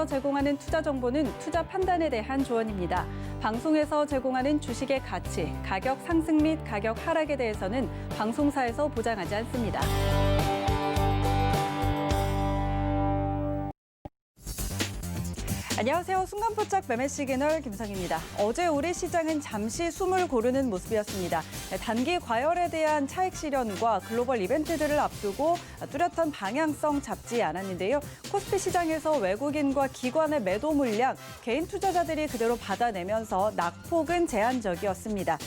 방송에서 제공하는 투자 정보는 투자 판단에 대한 조언입니다. 방송에서 제공하는 주식의 가치, 가격 상승 및 가격 하락에 대해서는 방송사에서 보장하지 않습니다. 안녕하세요. 순간포착 매매 시그널 김성희입니다. 어제 우리 시장은 잠시 숨을 고르는 모습이었습니다. 단기 과열에 대한 차익 실현과 글로벌 이벤트들을 앞두고 뚜렷한 방향성 잡지 않았는데요. 코스피 시장에서 외국인과 기관의 매도 물량, 개인 투자자들이 그대로 받아내면서 낙폭은 제한적이었습니다.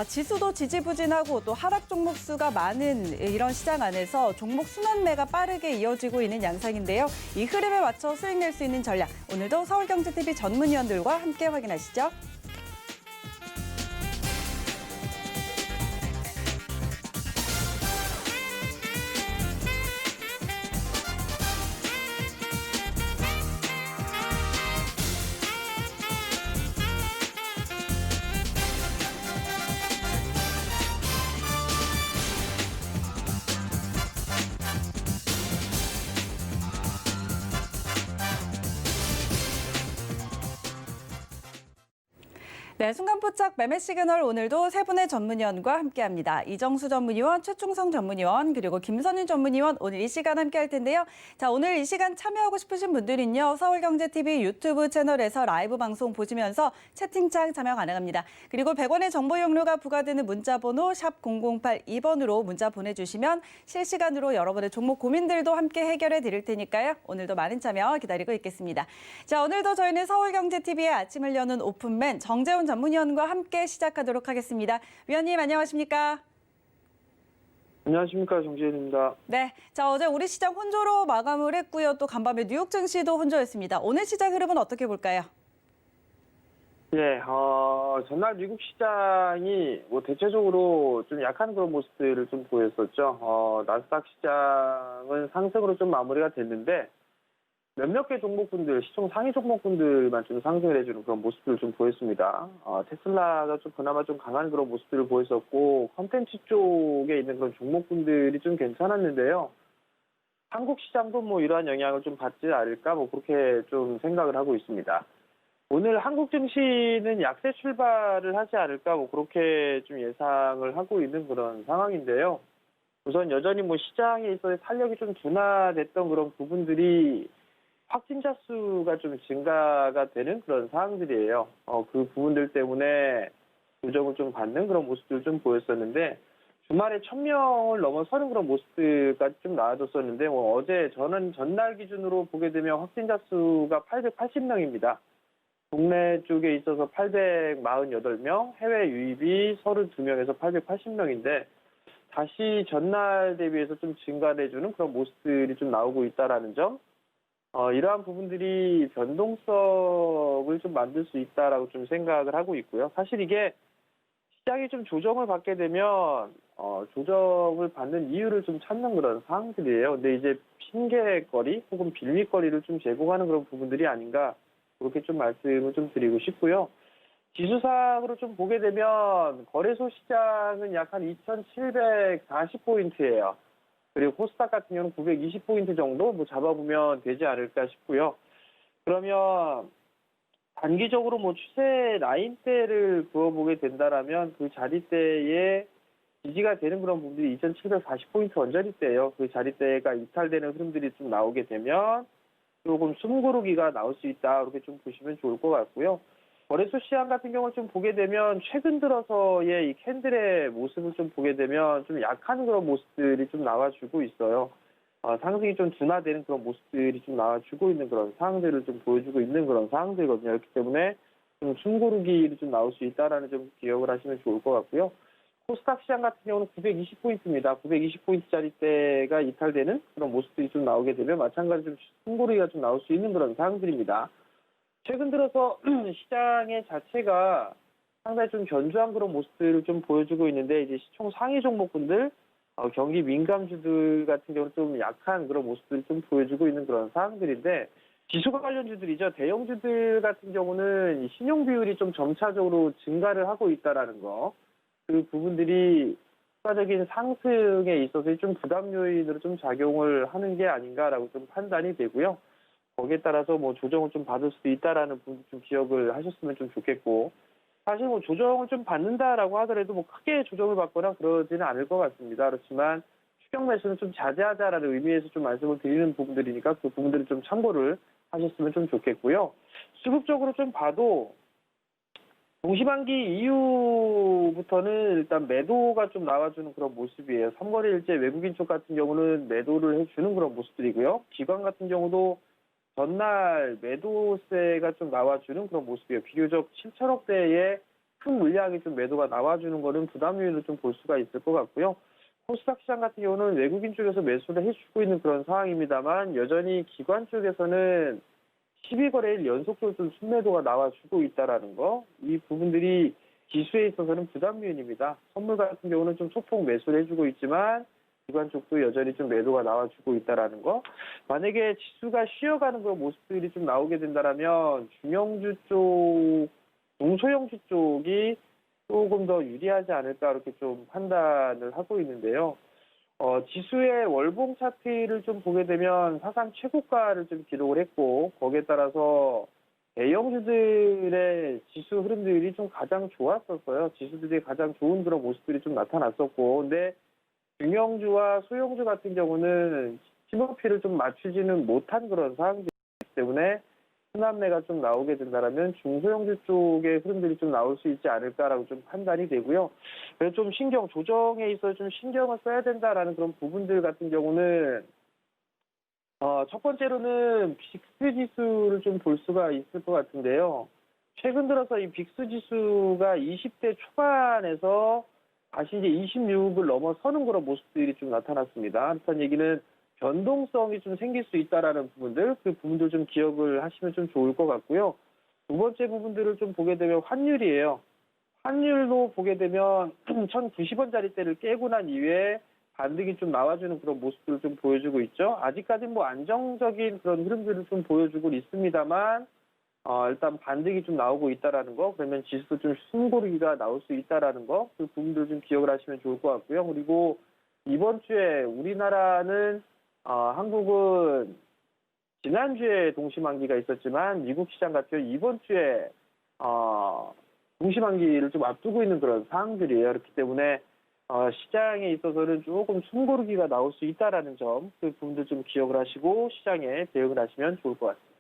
지수도 지지부진하고 또 하락 종목 수가 많은 이런 시장 안에서 종목 순환매가 빠르게 이어지고 있는 양상인데요. 이 흐름에 맞춰 수익 낼 수 있는 전략, 오늘도 서울경제TV 전문위원들과 함께 확인하시죠. 네, 순간포착 매매 시그널 오늘도 세 분의 전문위원과 함께합니다. 이정수 전문위원, 최충성 전문위원, 그리고 김선윤 전문위원 오늘 이 시간 함께할 텐데요. 자, 오늘 이 시간 참여하고 싶으신 분들은요. 서울경제TV 유튜브 채널에서 라이브 방송 보시면서 채팅창 참여 가능합니다. 그리고 100원의 정보 이용료가 부과되는 문자번호 샵 0082번으로 문자 보내주시면 실시간으로 여러분의 종목 고민들도 함께 해결해 드릴 테니까요. 오늘도 많은 참여 기다리고 있겠습니다. 자, 오늘도 저희는 서울경제TV의 아침을 여는 오픈맨 정재훈 전문위원과 함께 시작하도록 하겠습니다. 위원님 안녕하십니까? 안녕하십니까, 정재현입니다. 네, 자 어제 우리 시장 혼조로 마감을 했고요. 또 간밤에 뉴욕 증시도 혼조였습니다. 오늘 시장 흐름은 어떻게 볼까요? 예, 전날 미국 시장이 대체적으로 좀 약한 그런 모습들을 좀 보였었죠. 나스닥 시장은 상승으로 좀 마무리가 됐는데 몇몇 개 종목군들, 시총 상위 종목군들만 좀 상승을 해주는 그런 모습들을 좀 보였습니다. 테슬라가 좀 그나마 좀 강한 그런 모습들을 보였었고, 컨텐츠 쪽에 있는 그런 종목군들이 좀 괜찮았는데요. 한국 시장도 이러한 영향을 좀 받지 않을까, 그렇게 좀 생각을 하고 있습니다. 오늘 한국 증시는 약세 출발을 하지 않을까, 그렇게 좀 예상을 하고 있는 그런 상황인데요. 우선 여전히 시장에 있어서 탄력이 좀 둔화됐던 그런 부분들이 확진자 수가 좀 증가가 되는 그런 상황들이에요. 그 부분들 때문에 조정을 좀 받는 그런 모습들을 좀 보였었는데, 주말에 1000명을 넘어서는 그런 모습들까지 좀 나와줬었는데, 어제 저는 전날 기준으로 보게 되면 확진자 수가 880명입니다. 국내 쪽에 있어서 848명, 해외 유입이 32명에서 880명인데, 다시 전날 대비해서 좀 증가를 해주는 그런 모습들이 좀 나오고 있다라는 점, 이러한 부분들이 변동성을 좀 만들 수 있다라고 좀 생각을 하고 있고요. 사실 이게 시장이 좀 조정을 받게 되면 조정을 받는 이유를 좀 찾는 그런 상황들이에요. 근데 이제 핑계거리 혹은 빌미거리를 좀 제공하는 그런 부분들이 아닌가, 그렇게 좀 말씀을 좀 드리고 싶고요. 지수상으로 좀 보게 되면 거래소 시장은 약 한 2740포인트예요. 그리고 코스닥 같은 경우는 920포인트 정도 잡아보면 되지 않을까 싶고요. 그러면 단기적으로 추세 라인대를 그어보게 된다라면 그 자리대에 지지가 되는 그런 부분들이 2740포인트 언저리대예요. 그 자리대가 이탈되는 흐름들이 좀 나오게 되면 조금 숨고르기가 나올 수 있다, 이렇게 좀 보시면 좋을 것 같고요. 거래소 시장 같은 경우를 좀 보게 되면 최근 들어서의 이 캔들의 모습을 좀 보게 되면 좀 약한 그런 모습들이 좀 나와주고 있어요. 상승이 좀 둔화되는 그런 모습들이 좀 나와주고 있는 그런 상황들을 좀 보여주고 있는 그런 상황들이거든요. 그렇기 때문에 좀 숨고르기를 좀 나올 수 있다라는 점 기억을 하시면 좋을 것 같고요. 코스닥 시장 같은 경우는 920포인트입니다. 920포인트짜리대가 이탈되는 그런 모습들이 좀 나오게 되면 마찬가지로 좀 숨고르기가 좀 나올 수 있는 그런 상황들입니다. 최근 들어서 시장의 자체가 상당히 좀 견조한 그런 모습들을 좀 보여주고 있는데, 이제 시총 상위 종목군들, 경기 민감주들 같은 경우는 좀 약한 그런 모습들을 좀 보여주고 있는 그런 상황들인데, 지수 관련주들이죠. 대형주들 같은 경우는 신용 비율이 좀 점차적으로 증가를 하고 있다라는 거, 그 부분들이 추가적인 상승에 있어서 좀 부담 요인으로 좀 작용을 하는 게 아닌가라고 좀 판단이 되고요. 거기에 따라서 뭐 조정을 좀 받을 수도 있다라는 부분 좀 기억을 하셨으면 좀 좋겠고, 사실 뭐 조정을 좀 받는다라고 하더라도 뭐 크게 조정을 받거나 그러지는 않을 것 같습니다. 그렇지만 추격 매수는 좀 자제하자라는 의미에서 좀 말씀을 드리는 부분들이니까 그 부분들을 좀 참고를 하셨으면 좀 좋겠고요. 수급적으로 좀 봐도 동시반기 이후부터는 일단 매도가 좀 나와주는 그런 모습이에요. 삼거래 일제 외국인 쪽 같은 경우는 매도를 해주는 그런 모습들이고요. 기관 같은 경우도 전날 매도세가 좀 나와주는 그런 모습이에요. 비교적 7천억대의 큰 물량이 좀 매도가 나와주는 거는 부담 요인으로 좀 볼 수가 있을 것 같고요. 코스닥 시장 같은 경우는 외국인 쪽에서 매수를 해주고 있는 그런 상황입니다만 여전히 기관 쪽에서는 12거래일 연속적으로 좀 순매도가 나와주고 있다라는 거, 이 부분들이 지수에 있어서는 부담 요인입니다. 선물 같은 경우는 좀 소폭 매수를 해주고 있지만 기관 쪽도 여전히 좀 매도가 나와주고 있다라는 거. 만약에 지수가 쉬어가는 그런 모습들이 좀 나오게 된다라면 중형주 쪽, 중소형주 쪽이 조금 더 유리하지 않을까 이렇게 좀 판단을 하고 있는데요. 지수의 월봉 차트를 좀 보게 되면 사상 최고가를 좀 기록을 했고, 거기에 따라서 대형주들의 지수 흐름들이 좀 가장 좋았었어요. 지수들이 가장 좋은 그런 모습들이 좀 나타났었고, 근데 중형주와 소형주 같은 경우는 심호흡을 좀 맞추지는 못한 그런 상황이기 때문에 순환매가 좀 나오게 된다면 중소형주 쪽의 흐름들이 좀 나올 수 있지 않을까라고 좀 판단이 되고요. 그래서 좀 조정에 있어서 좀 신경을 써야 된다라는 그런 부분들 같은 경우는 첫 번째로는 빅스 지수를 좀 볼 수가 있을 것 같은데요. 최근 들어서 이 빅스 지수가 20대 초반에서 다시 이제 26을 넘어서는 그런 모습들이 좀 나타났습니다. 그렇다는 얘기는 변동성이 좀 생길 수 있다라는 부분들, 그 부분들 좀 기억을 하시면 좀 좋을 것 같고요. 두 번째 부분들을 좀 보게 되면 환율이에요. 환율도 보게 되면 1,090원짜리대를 깨고 난 이후에 반등이 좀 나와주는 그런 모습들을 좀 보여주고 있죠. 아직까지는 뭐 안정적인 그런 흐름들을 좀 보여주고 있습니다만, 일단 반등이 좀 나오고 있다라는 거, 그러면 지수도 좀 숨고르기가 나올 수 있다라는 거, 그 부분들 좀 기억을 하시면 좋을 것 같고요. 그리고 이번 주에 우리나라는 한국은 지난주에 동시만기가 있었지만 미국 시장 같은 경우 이번 주에 동시만기를 좀 앞두고 있는 그런 상황들이에요. 그렇기 때문에 시장에 있어서는 조금 숨고르기가 나올 수 있다라는 점, 그 부분들 좀 기억을 하시고 시장에 대응을 하시면 좋을 것 같습니다.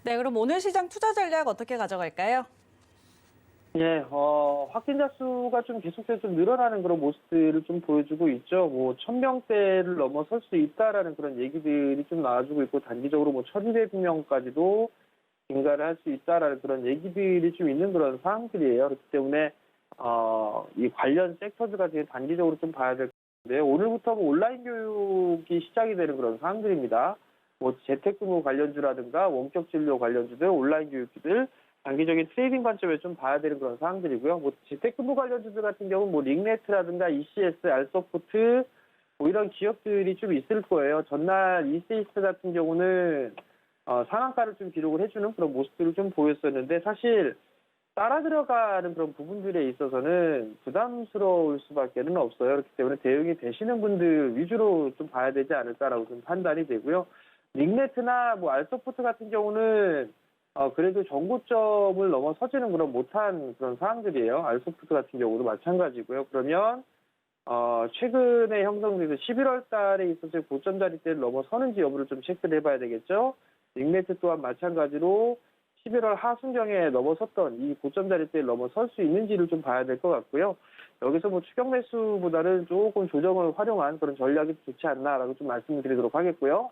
네, 그럼 오늘 시장 투자 전략 어떻게 가져갈까요? 예, 확진자 수가 좀 계속해서 좀 늘어나는 그런 모습들을 좀 보여주고 있죠. 뭐, 1,000명대를 넘어설 수 있다라는 그런 얘기들이 좀 나와주고 있고, 단기적으로 뭐, 1,200명까지도 증가를 할 수 있다라는 그런 얘기들이 좀 있는 그런 상황들이에요. 그렇기 때문에, 이 관련 섹터들 같은 단기적으로 좀 봐야 될 텐데, 오늘부터 뭐 온라인 교육이 시작이 되는 그런 상황들입니다. 뭐, 재택근무 관련주라든가, 원격 진료 관련주들, 온라인 교육주들, 단기적인 트레이딩 관점에 좀 봐야 되는 그런 상황들이고요. 뭐 재택근무 관련주들 같은 경우는 뭐 링네트라든가 ECS, 알소프트 뭐 이런 기업들이 좀 있을 거예요. 전날 ECS 같은 경우는 상한가를 좀 기록을 해주는 그런 모습들을 좀 보였었는데 사실 따라 들어가는 그런 부분들에 있어서는 부담스러울 수밖에는 없어요. 그렇기 때문에 대응이 되시는 분들 위주로 좀 봐야 되지 않을까라고 좀 판단이 되고요. 링네트나 뭐 알소프트 같은 경우는 그래도 정고점을 넘어서지는 그런 못한 그런 상황들이에요. 알소프트 같은 경우도 마찬가지고요. 그러면 최근에 형성돼서 11월 달에 있어서 고점 자리대를 넘어서는지 여부를 좀 체크를 해봐야 되겠죠. 링네트 또한 마찬가지로 11월 하순경에 넘어섰던 이 고점 자리대를 넘어설 수 있는지를 좀 봐야 될 것 같고요. 여기서 뭐 추격 매수보다는 조금 조정을 활용한 그런 전략이 좋지 않나라고 좀 말씀드리도록 하겠고요.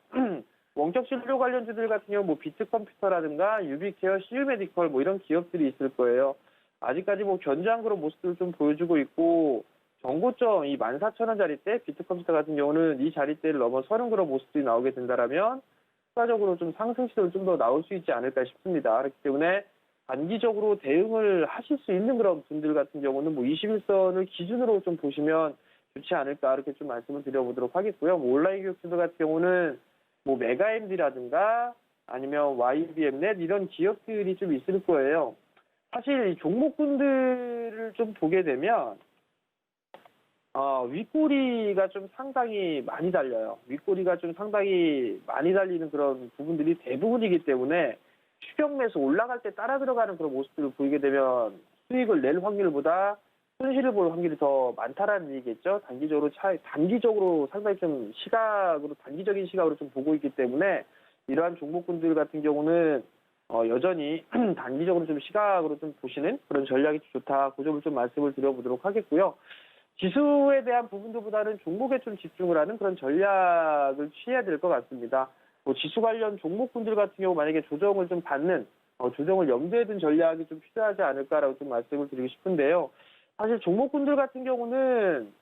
원격 진료 관련주들 같은 경우 뭐 비트컴퓨터라든가 유비케어, CU메디컬 뭐 이런 기업들이 있을 거예요. 아직까지 뭐 견조한 그런 모습들을 좀 보여주고 있고 정고점 이 14,000원짜리대 비트컴퓨터 같은 경우는 이 자리대를 넘어서는 그런 모습들이 나오게 된다라면 추가적으로 좀 상승 시도를 좀 더 나올 수 있지 않을까 싶습니다. 그렇기 때문에 단기적으로 대응을 하실 수 있는 그런 분들 같은 경우는 뭐 21선을 기준으로 좀 보시면 좋지 않을까 이렇게 좀 말씀을 드려보도록 하겠고요. 뭐 온라인 교육주들 같은 경우는 뭐 메가MD라든가 아니면 YBM넷 이런 기업들이 좀 있을 거예요. 사실 이 종목군들을 좀 보게 되면 윗꼬리가 좀 상당히 많이 달려요. 윗꼬리가 좀 상당히 많이 달리는 그런 부분들이 대부분이기 때문에 추격 매수 올라갈 때 따라 들어가는 그런 모습들을 보이게 되면 수익을 낼 확률보다 손실을 볼 확률이 더 많다라는 얘기겠죠. 단기적으로 상당히 좀 단기적인 시각으로 좀 보고 있기 때문에 이러한 종목군들 같은 경우는 여전히 단기적으로 좀 시각으로 좀 보시는 그런 전략이 좋다. 그 점을 좀 말씀을 드려보도록 하겠고요. 지수에 대한 부분들보다는 종목에 좀 집중을 하는 그런 전략을 취해야 될 것 같습니다. 지수 관련 종목군들 같은 경우 만약에 조정을 좀 받는, 조정을 염두에 둔 전략이 좀 필요하지 않을까라고 좀 말씀을 드리고 싶은데요. 사실 종목군들 같은 경우는,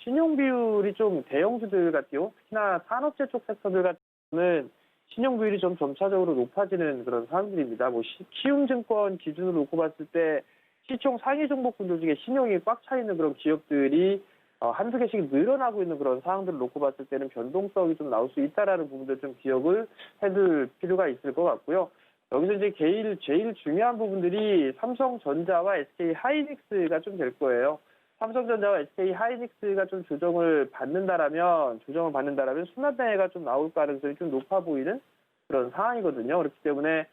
신용 비율이 좀 대형주들 같아요. 특히나 산업재 쪽 섹터들 같은 경우는 신용 비율이 좀 점차적으로 높아지는 그런 상황들입니다. 키움증권 기준으로 놓고 봤을 때 시총 상위 종목군들 중에 신용이 꽉 차 있는 그런 기업들이 한두 개씩 늘어나고 있는 그런 상황들을 놓고 봤을 때는 변동성이 좀 나올 수 있다라는 부분들 좀 기억을 해둘 필요가 있을 것 같고요. 여기서 이제 제일 중요한 부분들이 삼성전자와 SK 하이닉스가 좀 될 거예요. 삼성전자와 SK 하이닉스가 좀 조정을 받는다라면 순환매가 좀 나올 가능성이 좀 높아 보이는 그런 상황이거든요. 그렇기 때문에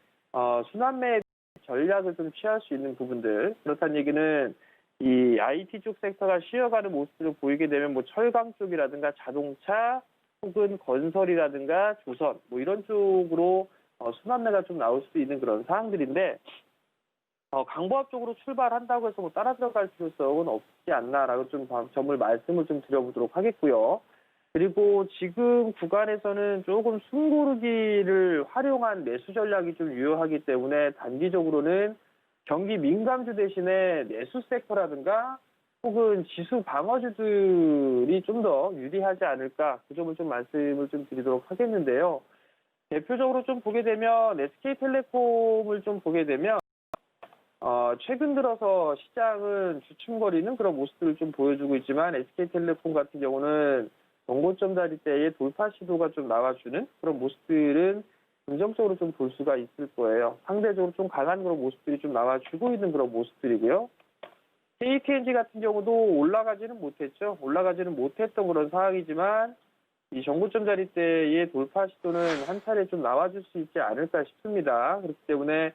순환매 전략을 좀 취할 수 있는 부분들, 그렇다는 얘기는 이 IT 쪽 섹터가 쉬어가는 모습을 보이게 되면 철강 쪽이라든가 자동차 혹은 건설이라든가 조선 이런 쪽으로 순환매가 좀 나올 수 있는 그런 상황들인데 강보합 쪽으로 출발한다고 해서 따라 들어갈 필요성은 없지 않나라고 좀 점을 말씀을 좀 드려보도록 하겠고요. 그리고 지금 구간에서는 조금 숨고르기를 활용한 매수 전략이 좀 유효하기 때문에 단기적으로는 경기 민감주 대신에 내수 섹터라든가 혹은 지수 방어주들이 좀 더 유리하지 않을까, 그 점을 좀 말씀을 좀 드리도록 하겠는데요. 대표적으로 좀 보게 되면 SK텔레콤을 좀 보게 되면 최근 들어서 시장은 주춤거리는 그런 모습들을 좀 보여주고 있지만 SK텔레콤 같은 경우는 정고점 자리대의 돌파 시도가 좀 나와주는 그런 모습들은 긍정적으로 좀 볼 수가 있을 거예요. 상대적으로 좀 강한 그런 모습들이 좀 나와주고 있는 그런 모습들이고요. KTNG 같은 경우도 올라가지는 못했던 그런 상황이지만 이 정고점 자리대의 돌파 시도는 한 차례 좀 나와줄 수 있지 않을까 싶습니다. 그렇기 때문에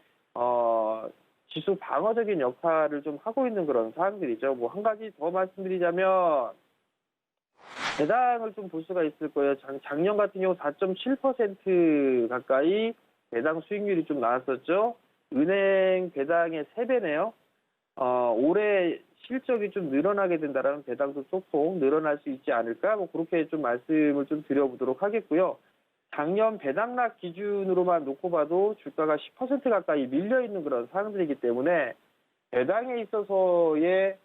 지수 방어적인 역할을 좀 하고 있는 그런 상황들이죠. 한 가지 더 말씀드리자면 배당을 좀 볼 수가 있을 거예요. 작년 같은 경우 4.7% 가까이 배당 수익률이 좀 나왔었죠. 은행 배당의 3배네요. 올해 실적이 좀 늘어나게 된다라면 배당도 소폭 늘어날 수 있지 않을까? 그렇게 좀 말씀을 좀 드려보도록 하겠고요. 작년 배당락 기준으로만 놓고 봐도 주가가 10% 가까이 밀려있는 그런 상황들이기 때문에 배당에 있어서의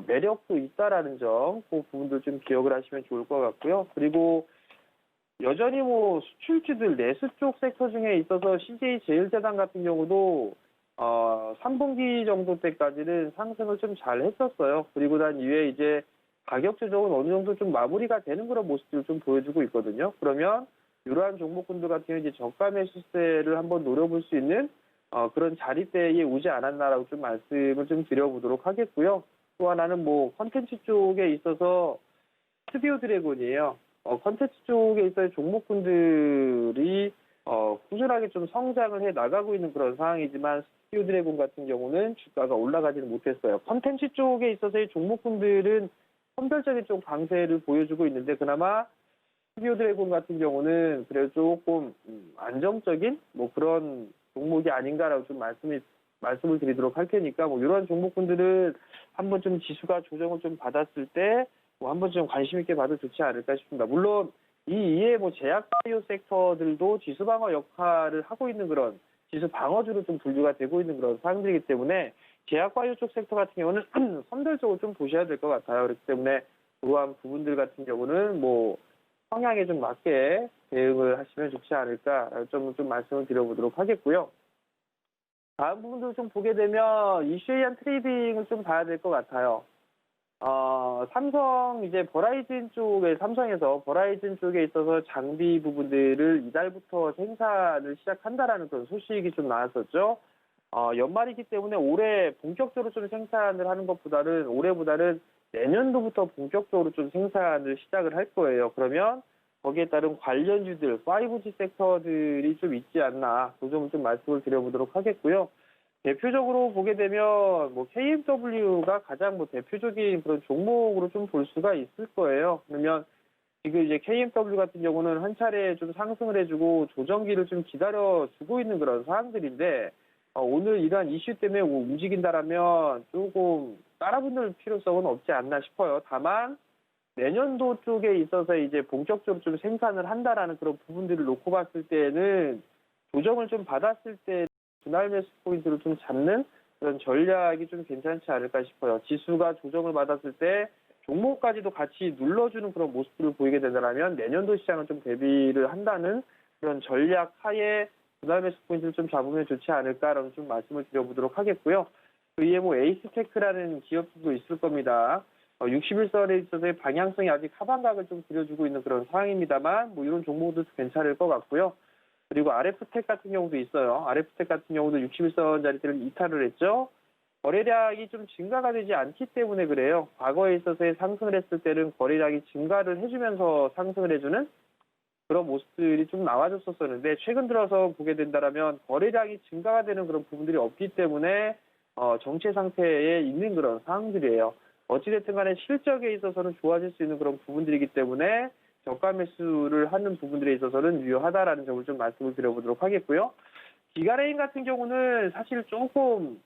매력도 있다라는 점, 그 부분들 좀 기억을 하시면 좋을 것 같고요. 그리고 여전히 수출주들 내수 쪽 섹터 중에 있어서 CJ제일제당 같은 경우도 3분기 정도 때까지는 상승을 좀 잘 했었어요. 그리고 난 이후에 이제 가격 조정은 어느 정도 좀 마무리가 되는 그런 모습들을 좀 보여주고 있거든요. 그러면 이러한 종목군들 같은 경우 이제 저가 매수세를 한번 노려볼 수 있는 그런 자리대에 오지 않았나라고 좀 말씀을 좀 드려보도록 하겠고요. 또 하나는 컨텐츠 쪽에 있어서 스튜디오 드래곤이에요. 컨텐츠 쪽에 있어서 종목군들이 꾸준하게 좀 성장을 해 나가고 있는 그런 상황이지만 스튜디오 드래곤 같은 경우는 주가가 올라가지는 못했어요. 컨텐츠 쪽에 있어서의 종목군들은 선별적인 좀 강세를 보여주고 있는데 그나마 스튜디오 드래곤 같은 경우는 그래도 조금 안정적인 그런 종목이 아닌가라고 좀 말씀을 드리도록 할 테니까 이런 종목군들은 한번 좀 지수가 조정을 좀 받았을 때 한번 좀 관심 있게 봐도 좋지 않을까 싶습니다. 물론 이 이외에 제약바이오 섹터들도 지수 방어 역할을 하고 있는 그런 지수 방어주로 좀 분류가 되고 있는 그런 상황들이기 때문에 제약바이오 쪽 섹터 같은 경우는 선별적으로 좀 보셔야 될 것 같아요. 그렇기 때문에 그러한 부분들 같은 경우는 성향에 좀 맞게 대응을 하시면 좋지 않을까 좀 말씀을 드려보도록 하겠고요. 다음 부분도 좀 보게 되면 이슈에 의한 트레이딩을 좀 봐야 될 것 같아요. 삼성에서 버라이즌 쪽에 있어서 장비 부분들을 이달부터 생산을 시작한다라는 그런 소식이 좀 나왔었죠. 연말이기 때문에 올해 본격적으로 좀 생산을 하는 것보다는 올해보다는 내년도부터 본격적으로 좀 생산을 시작을 할 거예요. 그러면 거기에 따른 관련주들, 5G 섹터들이 좀 있지 않나, 그 점을 좀 말씀을 드려보도록 하겠고요. 대표적으로 보게 되면 뭐 KMW가 가장 뭐 대표적인 그런 종목으로 좀 볼 수가 있을 거예요. 그러면 지금 이제 KMW 같은 경우는 한 차례 좀 상승을 해주고 조정기를 좀 기다려주고 있는 그런 사항들인데, 오늘 이러한 이슈 때문에 움직인다라면 조금 따라붙을 필요성은 없지 않나 싶어요. 다만 내년도 쪽에 있어서 이제 본격적으로 좀 생산을 한다라는 그런 부분들을 놓고 봤을 때는 조정을 좀 받았을 때 분할 매수 포인트를 좀 잡는 그런 전략이 좀 괜찮지 않을까 싶어요. 지수가 조정을 받았을 때 종목까지도 같이 눌러주는 그런 모습들을 보이게 된다면 내년도 시장을 좀 대비를 한다는 그런 전략 하에 분할 매수 포인트를 좀 잡으면 좋지 않을까라는 좀 말씀을 드려보도록 하겠고요. 그 이에 뭐 에이스테크라는 기업도 있을 겁니다. 61선에 있어서의 방향성이 아직 하반각을 좀 그려주고 있는 그런 상황입니다만, 뭐 이런 종목도 괜찮을 것 같고요. 그리고 RF텍 같은 경우도 있어요. RF텍 같은 경우도 61선 자리대를 이탈을 했죠. 거래량이 좀 증가가 되지 않기 때문에 그래요. 과거에 있어서의 상승을 했을 때는 거래량이 증가를 해주면서 상승을 해주는 그런 모습들이 좀 나와줬었는데, 최근 들어서 보게 된다면 거래량이 증가가 되는 그런 부분들이 없기 때문에 정체 상태에 있는 그런 상황들이에요. 어찌됐든 간에 실적에 있어서는 좋아질 수 있는 그런 부분들이기 때문에 저가 매수를 하는 부분들에 있어서는 유효하다라는 점을 좀 말씀을 드려보도록 하겠고요. 기가레인 같은 경우는 사실 조금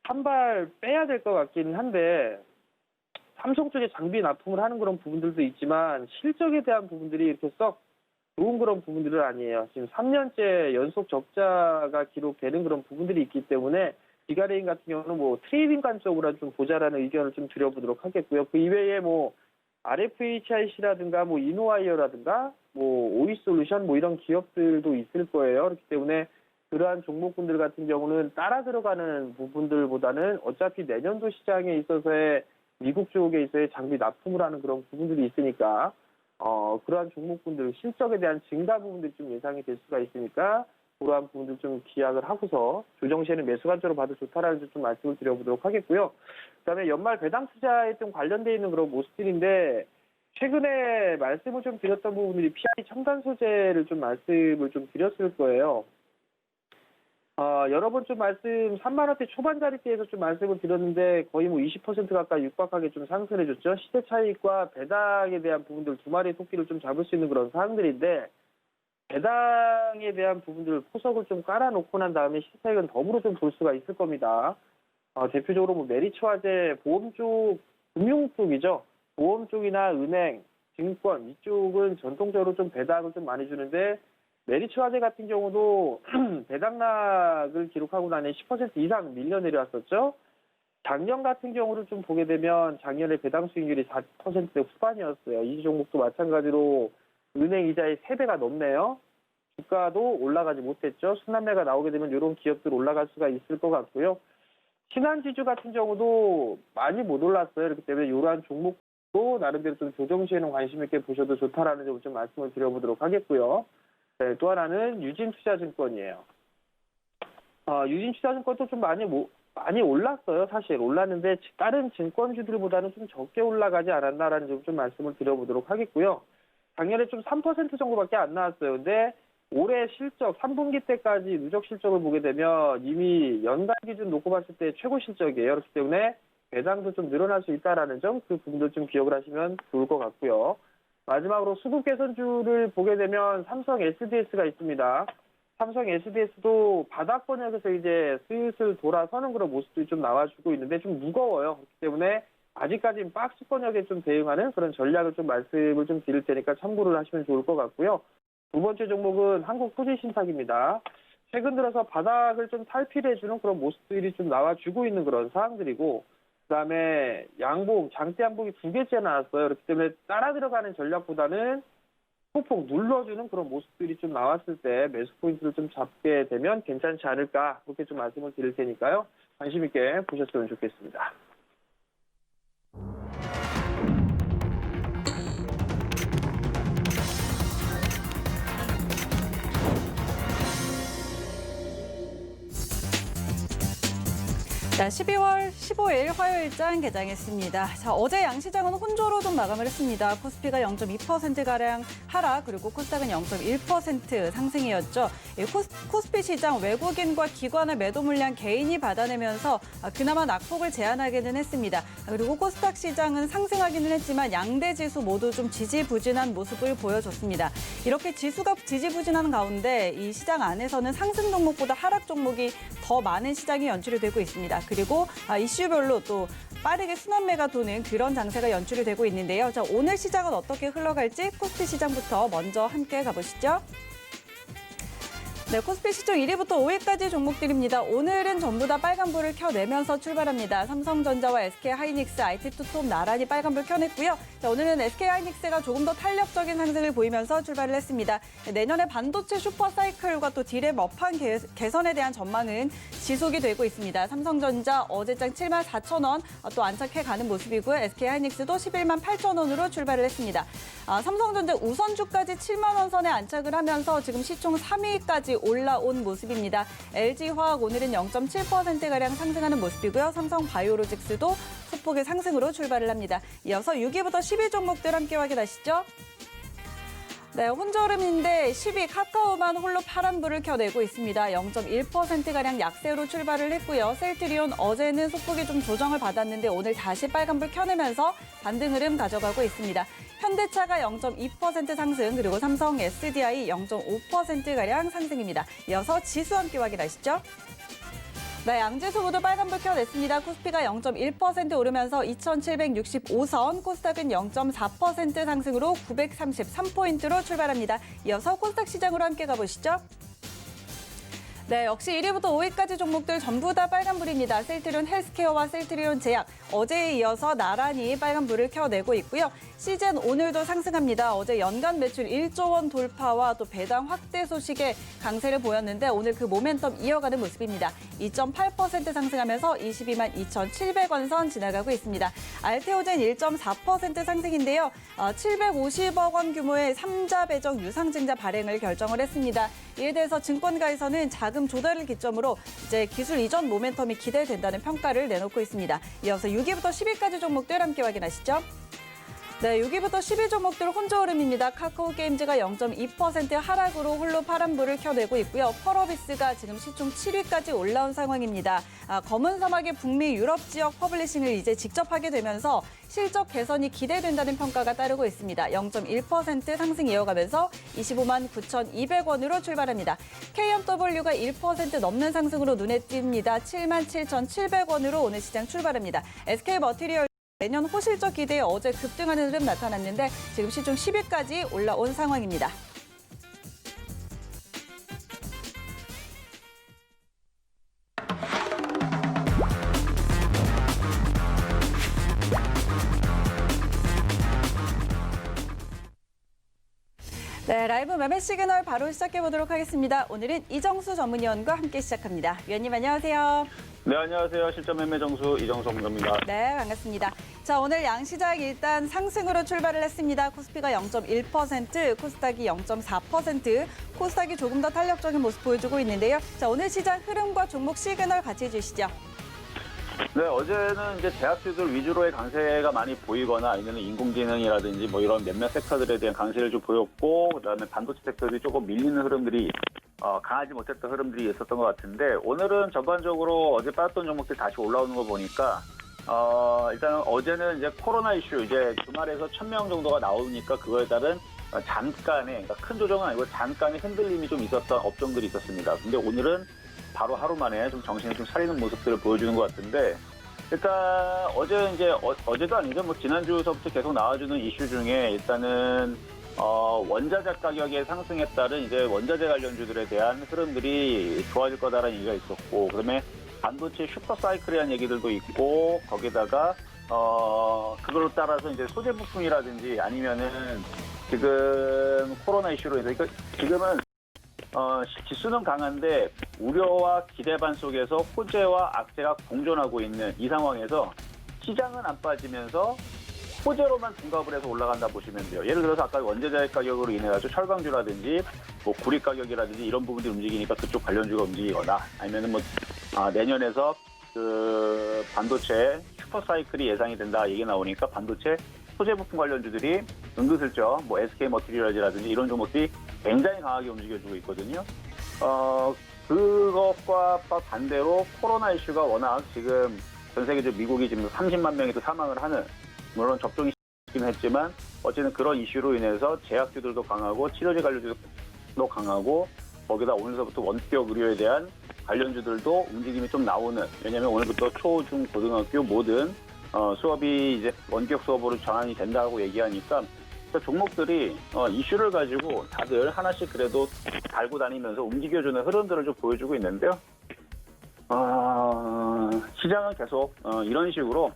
한 발 빼야 될 것 같기는 한데, 삼성 쪽에 장비 납품을 하는 그런 부분들도 있지만 실적에 대한 부분들이 이렇게 썩 좋은 그런 부분들은 아니에요. 지금 3년째 연속 적자가 기록되는 그런 부분들이 있기 때문에 기가레인 같은 경우는 뭐 트레이딩 관점으로 좀 보자라는 의견을 좀 드려보도록 하겠고요. 그 이외에 뭐 RFHIC라든가 뭐 이노와이어라든가 뭐 오이솔루션 뭐 이런 기업들도 있을 거예요. 그렇기 때문에 그러한 종목군들 같은 경우는 따라 들어가는 부분들보다는 어차피 내년도 시장에 있어서의 미국 쪽에 있어야 장비 납품을 하는 그런 부분들이 있으니까 그러한 종목군들 실적에 대한 증가 부분들이 좀 예상이 될 수가 있으니까 그러한 부분들 좀 기약을 하고서 조정 시에는 매수 관점으로 봐도 좋다라는 점 좀 말씀을 드려보도록 하겠고요. 그다음에 연말 배당 투자에 좀 관련되어 있는 그런 모습들인데, 최근에 말씀을 좀 드렸던 부분들이 PI 첨단 소재를 좀 말씀을 좀 드렸을 거예요. 여러 번 좀 말씀 3만 원대 초반 자리대에서 좀 말씀을 드렸는데 거의 뭐 20% 가까이 육박하게 좀 상승해 줬죠. 시대 차익과 배당에 대한 부분들 두 마리의 토끼를 좀 잡을 수 있는 그런 사항들인데, 배당에 대한 부분들 포석을 좀 깔아놓고 난 다음에 시대 차익은 덤으로 좀 볼 수가 있을 겁니다. 대표적으로 뭐 메리츠화재 보험 쪽, 금융 쪽이죠. 보험 쪽이나 은행, 증권 이쪽은 전통적으로 좀 배당을 좀 많이 주는데, 메리츠화재 같은 경우도 배당락을 기록하고 나니 10% 이상 밀려 내려왔었죠. 작년 같은 경우를 좀 보게 되면 작년에 배당 수익률이 4%대 후반이었어요. 이 종목도 마찬가지로 은행 이자의 3배가 넘네요. 주가도 올라가지 못했죠. 순환매가 나오게 되면 이런 기업들 올라갈 수가 있을 것 같고요. 신한지주 같은 경우도 많이 못 올랐어요. 그렇기 때문에 이러한 종목도 나름대로 좀 조정 시에는 관심 있게 보셔도 좋다라는 점을 좀 말씀을 드려보도록 하겠고요. 네, 또 하나는 유진투자증권이에요. 유진투자증권도 좀 많이 올랐어요. 사실 올랐는데 다른 증권주들보다는 좀 적게 올라가지 않았나라는 점 좀 말씀을 드려보도록 하겠고요. 작년에 좀 3% 정도밖에 안 나왔어요. 근데 올해 실적 3분기 때까지 누적 실적을 보게 되면 이미 연간 기준 놓고 봤을 때 최고 실적이에요. 그렇기 때문에 배당도 좀 늘어날 수 있다라는 점, 그 부분도 좀 기억을 하시면 좋을 것 같고요. 마지막으로 수급 개선주를 보게 되면 삼성 SDS가 있습니다. 삼성 SDS도 바닥권역에서 이제 슬슬 돌아서는 그런 모습들이 좀 나와주고 있는데 좀 무거워요. 그렇기 때문에 아직까지는 박스권역에 좀 대응하는 그런 전략을 좀 말씀을 좀 드릴 테니까 참고를 하시면 좋을 것 같고요. 두 번째 종목은 한국토지신탁입니다. 최근 들어서 바닥을 좀 탈피해주는 그런 모습들이 좀 나와주고 있는 그런 사항들이고, 그다음에 양봉, 장대 양봉이 2개째 나왔어요. 그렇기 때문에 따라 들어가는 전략보다는 폭폭 눌러주는 그런 모습들이 좀 나왔을 때 매수 포인트를 좀 잡게 되면 괜찮지 않을까, 그렇게 좀 말씀을 드릴 테니까요. 관심 있게 보셨으면 좋겠습니다. 자, 12월 15일 화요일장 개장했습니다. 자, 어제 양시장은 혼조로 좀 마감을 했습니다. 코스피가 0.2%가량 하락, 그리고 코스닥은 0.1% 상승이었죠. 코스피 시장 외국인과 기관의 매도 물량 개인이 받아내면서 그나마 낙폭을 제한하기는 했습니다. 그리고 코스닥 시장은 상승하기는 했지만 양대 지수 모두 좀 지지부진한 모습을 보여줬습니다. 이렇게 지수가 지지부진한 가운데 이 시장 안에서는 상승 종목보다 하락 종목이 더 많은 시장이 연출이 되고 있습니다. 그리고 이슈별로 또 빠르게 순환매가 도는 그런 장세가 연출이 되고 있는데요. 자, 오늘 시장은 어떻게 흘러갈지 코스피 시장부터 먼저 함께 가보시죠. 네, 코스피 시총 1위부터 5위까지 종목들입니다. 오늘은 전부 다 빨간불을 켜내면서 출발합니다. 삼성전자와 SK하이닉스, IT투톱 나란히 빨간불 켜냈고요. 자, 오늘은 SK하이닉스가 조금 더 탄력적인 상승을 보이면서 출발을 했습니다. 내년에 반도체 슈퍼사이클과 또 딜의 업황 개선에 대한 전망은 지속이 되고 있습니다. 삼성전자 어제장 74,000원 또 안착해가는 모습이고요. SK하이닉스도 118,000원으로 출발을 했습니다. 삼성전자 우선주까지 7만 원 선에 안착을 하면서 지금 시총 3위까지 올라온 모습입니다. LG화학 오늘은 0.7%가량 상승하는 모습이고요. 삼성바이오로직스도 소폭의 상승으로 출발을 합니다. 이어서 6위부터 10위 종목들 함께 확인하시죠. 네, 혼조름인데 10위 카카오만 홀로 파란불을 켜내고 있습니다. 0.1%가량 약세로 출발을 했고요. 셀트리온 어제는 소폭이 좀 조정을 받았는데 오늘 다시 빨간불 켜내면서 반등 흐름 가져가고 있습니다. 현대차가 0.2% 상승, 그리고 삼성 SDI 0.5%가량 상승입니다. 이어서 지수 함께 확인하시죠. 네, 양지수 모두 빨간불 켜냈습니다. 코스피가 0.1% 오르면서 2,765선, 코스닥은 0.4% 상승으로 933포인트로 출발합니다. 이어서 코스닥 시장으로 함께 가보시죠. 네, 역시 1위부터 5위까지 종목들 전부 다 빨간불입니다. 셀트리온 헬스케어와 셀트리온 제약, 어제에 이어서 나란히 빨간불을 켜내고 있고요. 시젠 오늘도 상승합니다. 어제 연간 매출 1조 원 돌파와 또 배당 확대 소식에 강세를 보였는데 오늘 그 모멘텀 이어가는 모습입니다. 2.8% 상승하면서 22만 2,700원 선 지나가고 있습니다. 알테오젠 1.4% 상승인데요. 750억 원 규모의 3자 배정 유상증자 발행을 결정을 했습니다. 이에 대해서 증권가에서는 자금 조달을 기점으로 이제 기술 이전 모멘텀이 기대된다는 평가를 내놓고 있습니다. 이어서 6위부터 10위까지 종목들 함께 확인하시죠. 네, 6위부터 10위 종목들 혼조 흐름입니다. 카카오게임즈가 0.2% 하락으로 홀로 파란불을 켜내고 있고요. 펄어비스가 지금 시총 7위까지 올라온 상황입니다. 검은 사막의 북미 유럽 지역 퍼블리싱을 이제 직접 하게 되면서 실적 개선이 기대된다는 평가가 따르고 있습니다. 0.1% 상승 이어가면서 25만 9,200원으로 출발합니다. KMW가 1% 넘는 상승으로 눈에 띕니다. 7만 7,700원으로 오늘 시장 출발합니다. SK머티리얼 내년 호실적 기대에 어제 급등하는 흐름 나타났는데 지금 시총 10위까지 올라온 상황입니다. 네, 라이브 매매 시그널 바로 시작해 보도록 하겠습니다. 오늘은 이정수 전문위원과 함께 시작합니다. 위원님 안녕하세요. 네, 안녕하세요. 실전 매매 정수 이정수 전문가입니다. 네, 반갑습니다. 자, 오늘 양시장 일단 상승으로 출발을 했습니다. 코스피가 0.1%, 코스닥이 0.4%, 코스닥이 조금 더 탄력적인 모습 보여주고 있는데요. 자, 오늘 시장 흐름과 종목 시그널 같이 해주시죠. 네, 어제는 이제 대학주들 위주로의 강세가 많이 보이거나 아니면 인공지능이라든지 뭐 이런 몇몇 섹터들에 대한 강세를 좀 보였고, 그다음에 반도체 섹터들이 조금 밀리는 흐름들이 강하지 못했던 흐름들이 있었던 것 같은데, 오늘은 전반적으로 어제 빠졌던 종목들이 다시 올라오는 거 보니까 일단은 어제는 이제 코로나 이슈, 이제 주말에서 1,000명 정도가 나오니까 그거에 따른 잠깐의, 그러니까 큰 조정은 아니고 잠깐의 흔들림이 좀 있었던 업종들이 있었습니다. 근데 오늘은 바로 하루 만에 좀 정신을 좀 차리는 모습들을 보여주는 것 같은데, 일단 어제 이제 어제도 아니죠. 뭐 지난주서부터 계속 나와주는 이슈 중에 일단은 원자재 가격의 상승에 따른 이제 원자재 관련주들에 대한 흐름들이 좋아질 거다라는 얘기가 있었고, 그다음에 반도체 슈퍼사이클이라는 얘기들도 있고, 거기다가 그걸로 따라서 이제 소재 부품이라든지 아니면은 지금 코로나 이슈로 해서, 그러니까 지금은 지수는 강한데 우려와 기대 반 속에서 호재와 악재가 공존하고 있는 이 상황에서 시장은 안 빠지면서 호재로만 둔갑을 해서 올라간다 보시면 돼요. 예를 들어서 아까 원자재 가격으로 인해 가지고 철강주라든지 뭐 구리 가격이라든지 이런 부분들이 움직이니까 그쪽 관련주가 움직이거나, 아니면은 뭐 내년에서 그 반도체 슈퍼사이클이 예상이 된다 얘기 나오니까 반도체 소재 부품 관련주들이 은근슬쩍 뭐 SK 머티리얼즈라든지 이런 종목들이 굉장히 강하게 움직여주고 있거든요. 그것과 반대로 코로나 이슈가 워낙 지금 전 세계적으로 미국이 지금 30만 명이 또 사망을 하는, 물론 접종이 있긴 했지만 어쨌든 그런 이슈로 인해서 제약주들도 강하고 치료제 관련주도 강하고 거기다 오늘서부터 원격 의료에 대한 관련주들도 움직임이 좀 나오는, 왜냐하면 오늘부터 초, 중, 고등학교 모든 수업이 이제 원격 수업으로 전환이 된다고 얘기하니까 종목들이 이슈를 가지고 다들 하나씩 그래도 달고 다니면서 움직여주는 흐름들을 좀 보여주고 있는데요. 시장은 계속 이런 식으로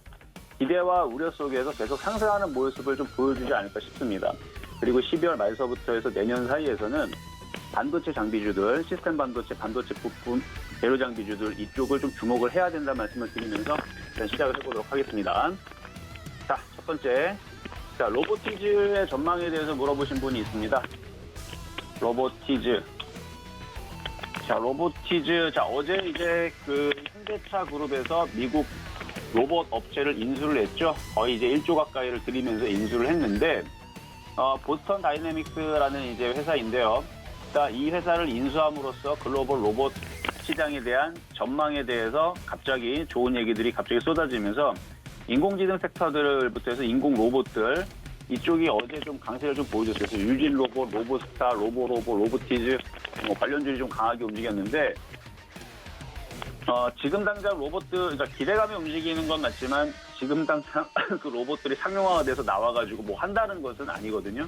기대와 우려 속에서 계속 상승하는 모습을 좀 보여주지 않을까 싶습니다. 그리고 12월 말서부터 해서 내년 사이에서는 반도체 장비주들, 시스템 반도체, 반도체 부품, 재료 장비주들 이쪽을 좀 주목을 해야 된다 말씀을 드리면서 일단 시작을 해보도록 하겠습니다. 자, 첫 번째. 자, 로보티즈의 전망에 대해서 물어보신 분이 있습니다. 로보티즈. 자, 로보티즈. 자, 어제 이제 그 현대차 그룹에서 미국 로봇 업체를 인수를 했죠. 거의 이제 1조 가까이를 들이면서 인수를 했는데, 보스턴 다이내믹스라는 이제 회사인데요. 자, 이 회사를 인수함으로써 글로벌 로봇 시장에 대한 전망에 대해서 갑자기 좋은 얘기들이 갑자기 쏟아지면서 인공지능 섹터들부터 해서 인공 로봇들 이쪽이 어제 좀 강세를 좀 보여줬어요. 그래서 유진 로봇, 로보스타, 로보티즈 관련주들이 좀 강하게 움직였는데 지금 당장 로봇들, 그러니까 기대감이 움직이는 건 맞지만 지금 당장 그 로봇들이 상용화가 돼서 나와가지고 뭐 한다는 것은 아니거든요.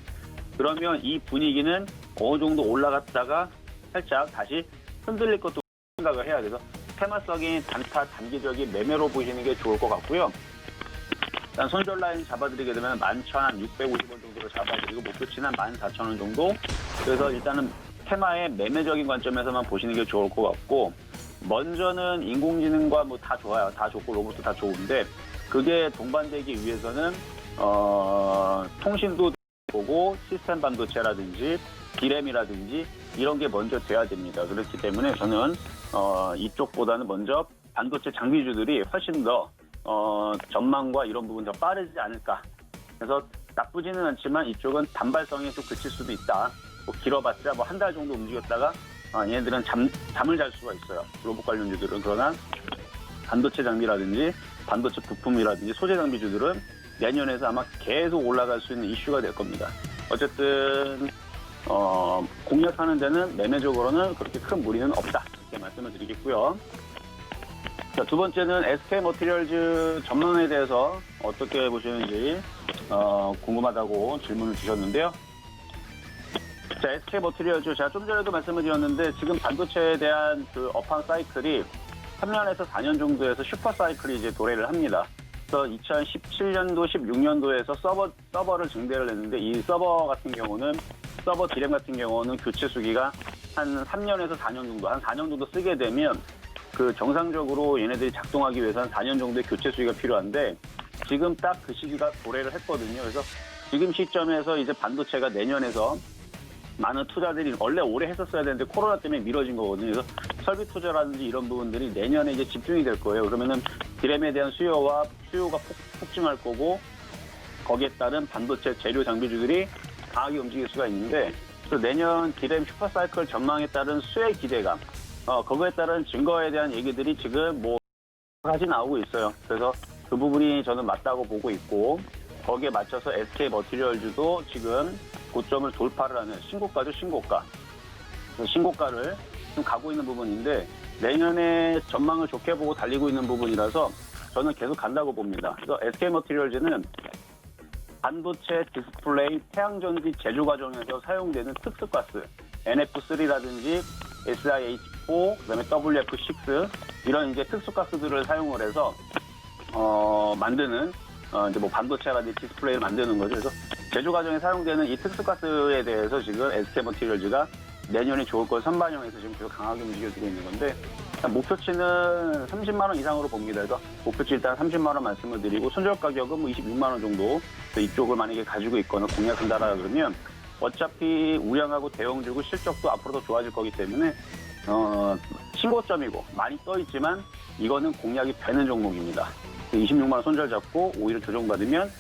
그러면 이 분위기는 어느 정도 올라갔다가 살짝 다시 흔들릴 것도 생각을 해야 돼서 테마성이 단기적인 매매로 보시는 게 좋을 것 같고요. 일단 손절 라인 잡아드리게 되면 11,650원 정도로 잡아드리고 목표치는 14,000원 정도. 그래서 일단은 테마의 매매적인 관점에서만 보시는 게 좋을 것 같고, 먼저는 인공지능과 뭐 다 좋아요. 다 좋고 로봇도 다 좋은데 그게 동반되기 위해서는 통신도 보고 시스템 반도체라든지 디램이라든지 이런 게 먼저 돼야 됩니다. 그렇기 때문에 저는 이쪽보다는 먼저 반도체 장비주들이 훨씬 더 전망과 이런 부분 더 빠르지 않을까. 그래서 나쁘지는 않지만 이쪽은 단발성이 좀 그칠 수도 있다. 뭐 길어봤자 뭐 한 달 정도 움직였다가 얘네들은 잠을 잘 수가 있어요. 로봇 관련주들은. 그러나 반도체 장비라든지 반도체 부품이라든지 소재 장비주들은 내년에서 아마 계속 올라갈 수 있는 이슈가 될 겁니다. 어쨌든 공략하는 데는 매매적으로는 그렇게 큰 무리는 없다. 이렇게 말씀을 드리겠고요. 자, 두 번째는 SK 머티리얼즈 전망에 대해서 어떻게 보시는지 궁금하다고 질문을 주셨는데요. 자, SK 머티리얼즈 제가 좀 전에도 말씀을 드렸는데 지금 반도체에 대한 그 업황 사이클이 3년에서 4년 정도에서 슈퍼 사이클이 이제 도래를 합니다. 그래서 2017년도, 16년도에서 서버를 증대를 했는데 이 서버 같은 경우는 서버 디램 같은 경우는 교체 수기가 한 3년에서 4년 정도, 한 4년 정도 쓰게 되면 그 정상적으로 얘네들이 작동하기 위해서 한 4년 정도의 교체 수기가 필요한데 지금 딱 그 시기가 도래를 했거든요. 그래서 지금 시점에서 이제 반도체가 내년에서 많은 투자들이 원래 올해 했었어야 되는데 코로나 때문에 미뤄진 거거든요. 그래서 설비 투자라든지 이런 부분들이 내년에 이제 집중이 될 거예요. 그러면은 디램에 대한 수요가 폭증할 거고 거기에 따른 반도체 재료 장비주들이 강하게 움직일 수가 있는데 그래서 내년 디램 슈퍼사이클 전망에 따른 수혜 기대감, 거기에 따른 증거에 대한 얘기들이 지금 뭐 가지 나오고 있어요. 그래서 그 부분이 저는 맞다고 보고 있고 거기에 맞춰서 SK 머티리얼즈도 지금 고점을 돌파를 하는 신고가죠, 신고가. 신고가를 좀 가고 있는 부분인데 내년에 전망을 좋게 보고 달리고 있는 부분이라서 저는 계속 간다고 봅니다. 그래서 SK 머티리얼즈는 반도체, 디스플레이, 태양전지 제조 과정에서 사용되는 특수가스, NF3라든지 SiH4, 그다음에 WF6 이런 이제 특수가스들을 사용을 해서 만드는 이제 뭐 반도체라든지 디스플레이를 만드는 거죠. 그래서 제조 과정에 사용되는 이 특수가스에 대해서 지금 SK 머티리얼즈가 내년에 좋을 걸 선반영해서 지금 계속 강하게 움직여주고 있는 건데 목표치는 30만 원 이상으로 봅니다. 그래서 목표치 일단 30만 원 말씀을 드리고 손절 가격은 뭐 26만 원 정도 이쪽을 만약에 가지고 있거나 공략한다라 그러면 어차피 우량하고 대형주고 실적도 앞으로 더 좋아질 거기 때문에 신고점이고 많이 떠 있지만 이거는 공략이 되는 종목입니다. 26만 원 손절 잡고 오히려 조정받으면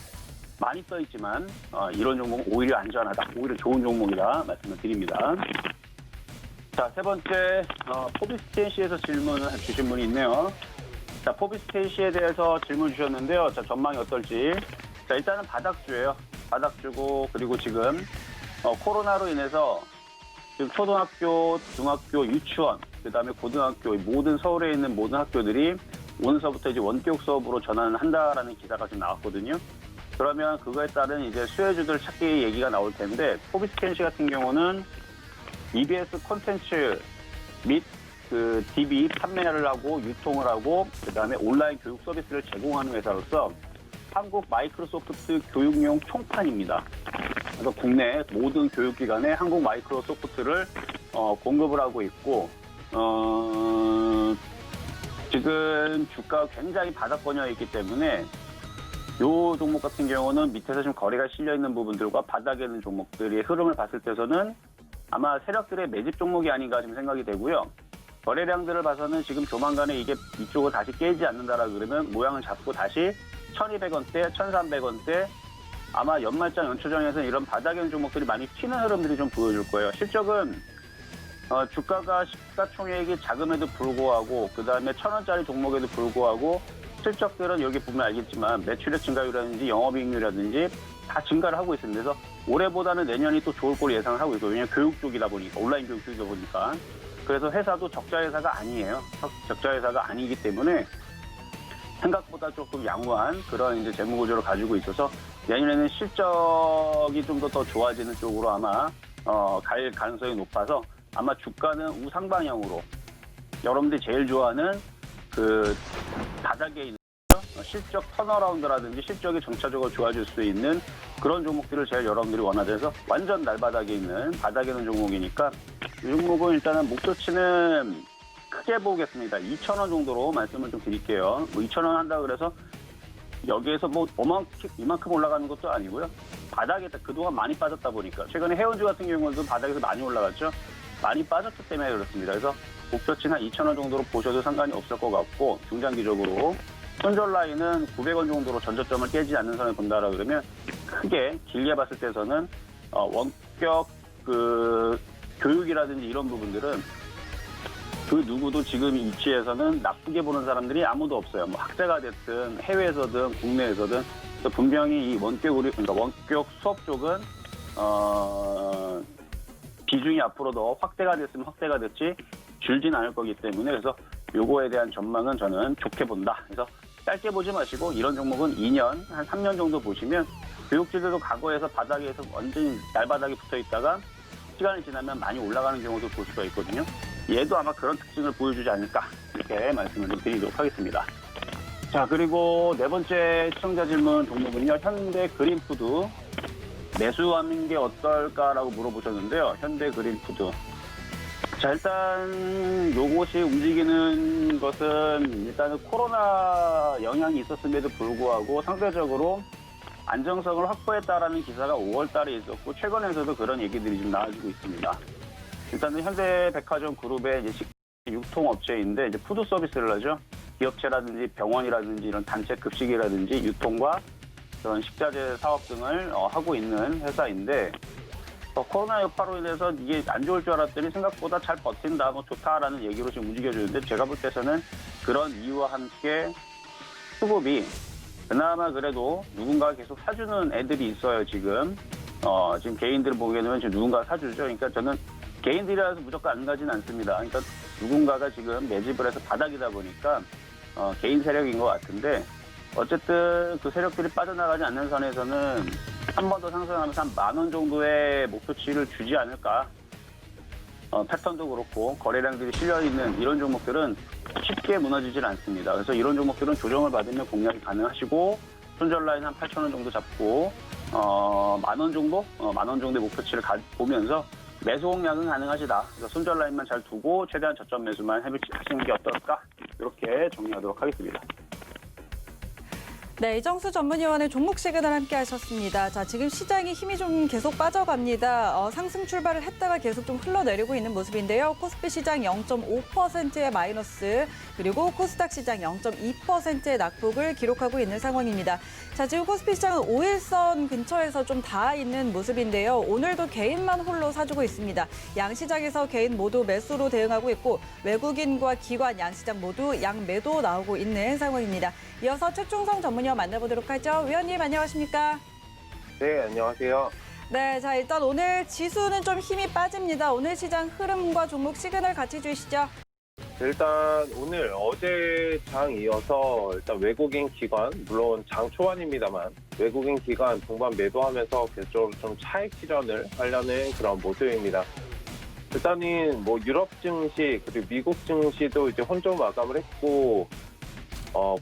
많이 떠 있지만 이런 종목은 오히려 안전하다, 오히려 좋은 종목이다 말씀을 드립니다. 자, 세 번째 포비스텐시에서 질문을 주신 분이 있네요. 자, 포비스텐시에 대해서 질문 주셨는데요. 자, 전망이 어떨지. 자, 일단은 바닥주예요. 바닥주고 그리고 지금 코로나로 인해서 지금 초등학교, 중학교, 유치원, 그다음에 고등학교 모든 서울에 있는 모든 학교들이 오늘서부터 이제 원격 수업으로 전환한다라는 기사가 좀 나왔거든요. 그러면 그거에 따른 이제 수혜주들 찾기 얘기가 나올 텐데 포비스텐시 같은 경우는 EBS 콘텐츠 및 그 DB 판매를 하고 유통을 하고 그다음에 온라인 교육 서비스를 제공하는 회사로서 한국 마이크로소프트 교육용 총판입니다. 그래서 국내 모든 교육기관에 한국 마이크로소프트를 공급을 하고 있고 지금 주가가 굉장히 바닥권여에 있기 때문에 이 종목 같은 경우는 밑에서 좀 거래가 실려 있는 부분들과 바닥에 있는 종목들의 흐름을 봤을 때서는 아마 세력들의 매집 종목이 아닌가 지금 생각이 되고요. 거래량들을 봐서는 지금 조만간에 이게 이쪽을 다시 깨지 않는다라 그러면 모양을 잡고 다시 1,200원대, 1,300원대 아마 연말장 연초장에서는 이런 바닥에 있는 종목들이 많이 튀는 흐름들이 좀 보여줄 거예요. 실적은 주가가 시가총액이 작음에도 불구하고 그다음에 1,000원짜리 종목에도 불구하고 실적들은 여기 보면 알겠지만 매출액 증가율이라든지 영업이익률이라든지 다 증가를 하고 있습니다. 그래서 올해보다는 내년이 또 좋을 걸 예상을 하고 있어요. 왜냐하면 교육 쪽이다 보니까 온라인 교육 쪽이다 보니까 그래서 회사도 적자 회사가 아니에요. 적자 회사가 아니기 때문에 생각보다 조금 양호한 그런 이제 재무 구조를 가지고 있어서 내년에는 실적이 좀 더 좋아지는 쪽으로 아마 갈 가능성이 높아서 아마 주가는 우상 방향으로 여러분들이 제일 좋아하는 그 바닥에 있는 실적 턴어라운드라든지 실적이 점차적으로 좋아질 수 있는 그런 종목들을 제일 여러분들이 원하셔서 완전 날바닥에 있는 바닥에 있는 종목이니까 이 종목은 일단은 목표치는 크게 보겠습니다. 2,000원 정도로 말씀을 좀 드릴게요. 뭐 2,000원 한다 그래서 여기에서 뭐 이만큼 올라가는 것도 아니고요. 바닥에 그동안 많이 빠졌다 보니까 최근에 해운주 같은 경우도 바닥에서 많이 올라갔죠. 많이 빠졌기 때문에 그렇습니다. 그래서 목표치는 한 2,000원 정도로 보셔도 상관이 없을 것 같고 중장기적으로 손절 라인은 900원 정도로 전저점을 깨지 않는 선을 본다라 그러면 크게 길게 봤을 때서는 원격 그 교육이라든지 이런 부분들은 그 누구도 지금 이 위치에서는 나쁘게 보는 사람들이 아무도 없어요. 뭐 학자가 됐든 해외에서든 국내에서든 분명히 이 그러니까 원격 수업 쪽은 비중이 앞으로 더 확대가 됐으면 확대가 됐지 줄진 않을 거기 때문에 그래서 요거에 대한 전망은 저는 좋게 본다. 그래서 짧게 보지 마시고 이런 종목은 2년, 한 3년 정도 보시면 교육지들도 과거에서 바닥에서 완전히 날바닥에 붙어 있다가 시간이 지나면 많이 올라가는 경우도 볼 수가 있거든요. 얘도 아마 그런 특징을 보여주지 않을까 이렇게 말씀을 좀 드리도록 하겠습니다. 자, 그리고 네 번째 시청자 질문 종목은요. 현대 그린푸드 매수하는 게 어떨까라고 물어보셨는데요. 현대 그린푸드. 자, 일단 요것이 움직이는 것은 일단은 코로나 영향이 있었음에도 불구하고 상대적으로 안정성을 확보했다라는 기사가 5월 달에 있었고 최근에서도 그런 얘기들이 좀 나와지고 있습니다. 일단은 현대백화점 그룹의 이제 유통업체인데 이제 푸드 서비스를 하죠. 기업체라든지 병원이라든지 이런 단체 급식이라든지 유통과 그런 식자재 사업 등을 하고 있는 회사인데 코로나 여파로 인해서 이게 안 좋을 줄 알았더니 생각보다 잘 버틴다, 뭐 좋다라는 얘기로 지금 움직여주는데 제가 볼 때서는 그런 이유와 함께 수급이 그나마 그래도 누군가 계속 사주는 애들이 있어요, 지금. 지금 개인들을 보게 되면 지금 누군가 사주죠. 그러니까 저는 개인들이라서 무조건 안 가지는 않습니다. 그러니까 누군가가 지금 매집을 해서 바닥이다 보니까 개인 세력인 것 같은데 어쨌든 그 세력들이 빠져나가지 않는 선에서는 한 번 더 상승하면서 한 10,000원 정도의 목표치를 주지 않을까. 패턴도 그렇고 거래량들이 실려있는 이런 종목들은 쉽게 무너지질 않습니다. 그래서 이런 종목들은 조정을 받으면 공략이 가능하시고 손절 라인 한 8,000원 정도 잡고 10,000원 정도? 10,000원 정도의 목표치를 보면서 매수 공략은 가능하시다. 그래서 손절 라인만 잘 두고 최대한 저점 매수만 하시는 게 어떨까? 이렇게 정리하도록 하겠습니다. 네, 이정수 전문위원의 종목 시그널 함께 하셨습니다. 자, 지금 시장이 힘이 좀 계속 빠져갑니다. 상승 출발을 했다가 계속 좀 흘러내리고 있는 모습인데요. 코스피 시장 0.5%의 마이너스, 그리고 코스닥 시장 0.2%의 낙폭을 기록하고 있는 상황입니다. 자, 지금 코스피 시장은 5일선 근처에서 좀 닿아 있는 모습인데요. 오늘도 개인만 홀로 사주고 있습니다. 양시장에서 개인 모두 매수로 대응하고 있고 외국인과 기관, 양시장 모두 양매도 나오고 있는 상황입니다. 이어서 최충성 전문위원 만나보도록 하죠. 위원님 안녕하십니까? 네, 안녕하세요. 네, 자 일단 오늘 지수는 좀 힘이 빠집니다. 오늘 시장 흐름과 종목 시그널 같이 주시죠. 일단 오늘 어제 장 이어서 일단 외국인 기관, 물론 장 초반입니다만 외국인 기관 동반 매도하면서 계속적으로 좀 차익 실현을 하려는 그런 모습입니다. 일단은 뭐 유럽 증시 그리고 미국 증시도 이제 혼조 마감을 했고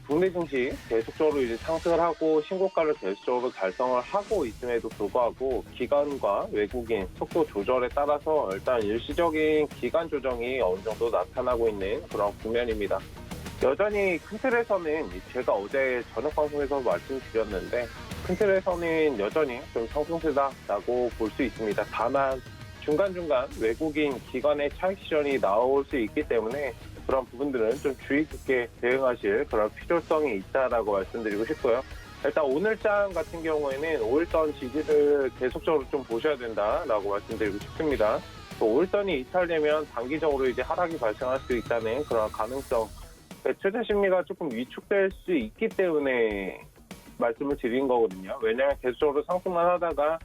국내 증시 계속적으로 이제 상승을 하고 신고가를 계속적으로 달성을 하고 있음에도 불구하고 기관과 외국인 속도 조절에 따라서 일단 일시적인 기간 조정이 어느 정도 나타나고 있는 그런 국면입니다. 여전히 큰 틀에서는 제가 어제 저녁 방송에서 말씀드렸는데 큰 틀에서는 여전히 좀 상승세다라고 볼 수 있습니다. 다만 중간중간 외국인 기관의 차익 실현이 나올 수 있기 때문에 그런 부분들은 좀 주의 깊게 대응하실 그런 필요성이 있다라고 말씀드리고 싶고요. 일단 오늘장 같은 경우에는 5일선 지지를 계속적으로 좀 보셔야 된다라고 말씀드리고 싶습니다. 5일선이 이탈되면 단기적으로 이제 하락이 발생할 수 있다는 그런 가능성, 투자 심리가 조금 위축될 수 있기 때문에 말씀을 드린 거거든요. 왜냐하면 계속적으로 상승만 하다가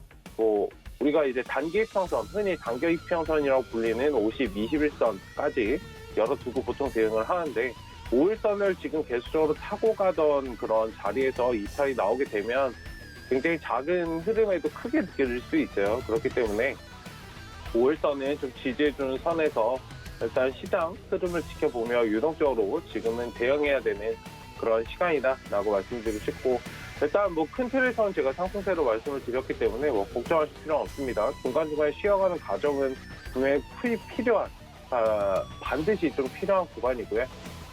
우리가 이제 단기 이평선, 흔히 단기 이평선이라고 불리는 50, 21선까지 열어두고 보통 대응을 하는데 5일선을 지금 계속적으로 타고 가던 그런 자리에서 이탈이 나오게 되면 굉장히 작은 흐름에도 크게 느껴질 수 있어요. 그렇기 때문에 5일선은 좀 지지해주는 선에서 일단 시장 흐름을 지켜보며 유동적으로 지금은 대응해야 되는 그런 시간이다라고 말씀드리고 싶고 일단 뭐 큰 틀에서는 제가 상승세로 말씀을 드렸기 때문에 뭐 걱정하실 필요는 없습니다. 중간중간에 쉬어가는 과정은 분명히 필요한 반드시 좀 필요한 구간이고요.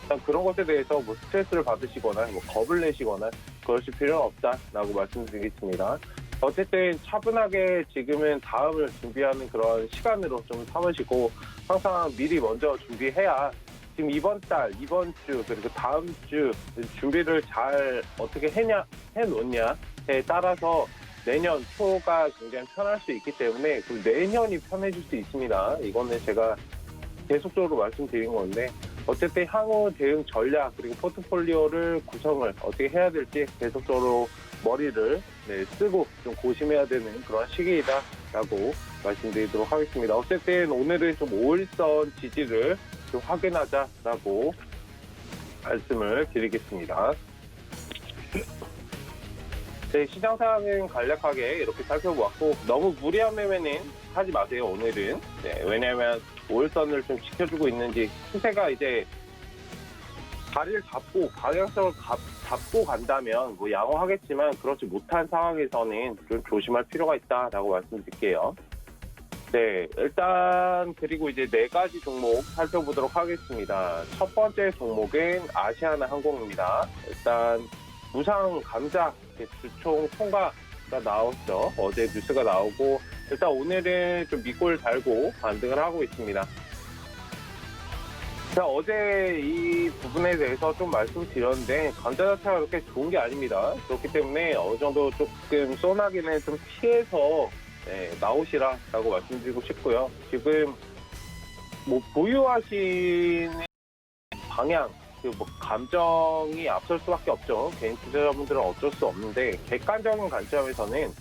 일단 그런 것에 대해서 뭐 스트레스를 받으시거나 뭐 겁을 내시거나 그러실 필요는 없다라고 말씀드리겠습니다. 어쨌든 차분하게 지금은 다음을 준비하는 그런 시간으로 좀 삼으시고 항상 미리 먼저 준비해야 지금 이번 달, 이번 주 그리고 다음 주 준비를 잘 어떻게 해놓냐에 따라서 내년 초가 굉장히 편할 수 있기 때문에 그 내년이 편해질 수 있습니다. 이거는 제가 계속적으로 말씀드린 건데 어쨌든 향후 대응 전략 그리고 포트폴리오를 구성을 어떻게 해야 될지 계속적으로 머리를 쓰고 좀 고심해야 되는 그런 시기이다라고 말씀드리도록 하겠습니다. 어쨌든 오늘은 좀 5일선 지지를 좀 확인하자라고 말씀을 드리겠습니다. 네, 시장 상황은 간략하게 이렇게 살펴보았고 너무 무리한 매매는 하지 마세요. 오늘은 왜냐하면 5일선을 좀 지켜주고 있는지 추세가 이제 자리를 잡고 방향성을 잡고 간다면 뭐 양호하겠지만 그렇지 못한 상황에서는 좀 조심할 필요가 있다라고 말씀드릴게요. 네, 일단 그리고 이제 4가지 종목 살펴보도록 하겠습니다. 첫 번째 종목은 아시아나항공입니다. 일단 무상 감자 주총 통과가 나왔죠. 어제 뉴스가 나오고 일단 오늘은 좀 밑골 달고 반등을 하고 있습니다. 자, 어제 이 부분에 대해서 좀 말씀드렸는데 감자 자체가 그렇게 좋은 게 아닙니다. 그렇기 때문에 어느 정도 조금 소나기는 좀 피해서 나오시라라고 말씀드리고 싶고요. 지금 뭐 보유하시는 방향 뭐 감정이 앞설 수밖에 없죠. 개인 투자자분들은 어쩔 수 없는데 객관적인 관점에서는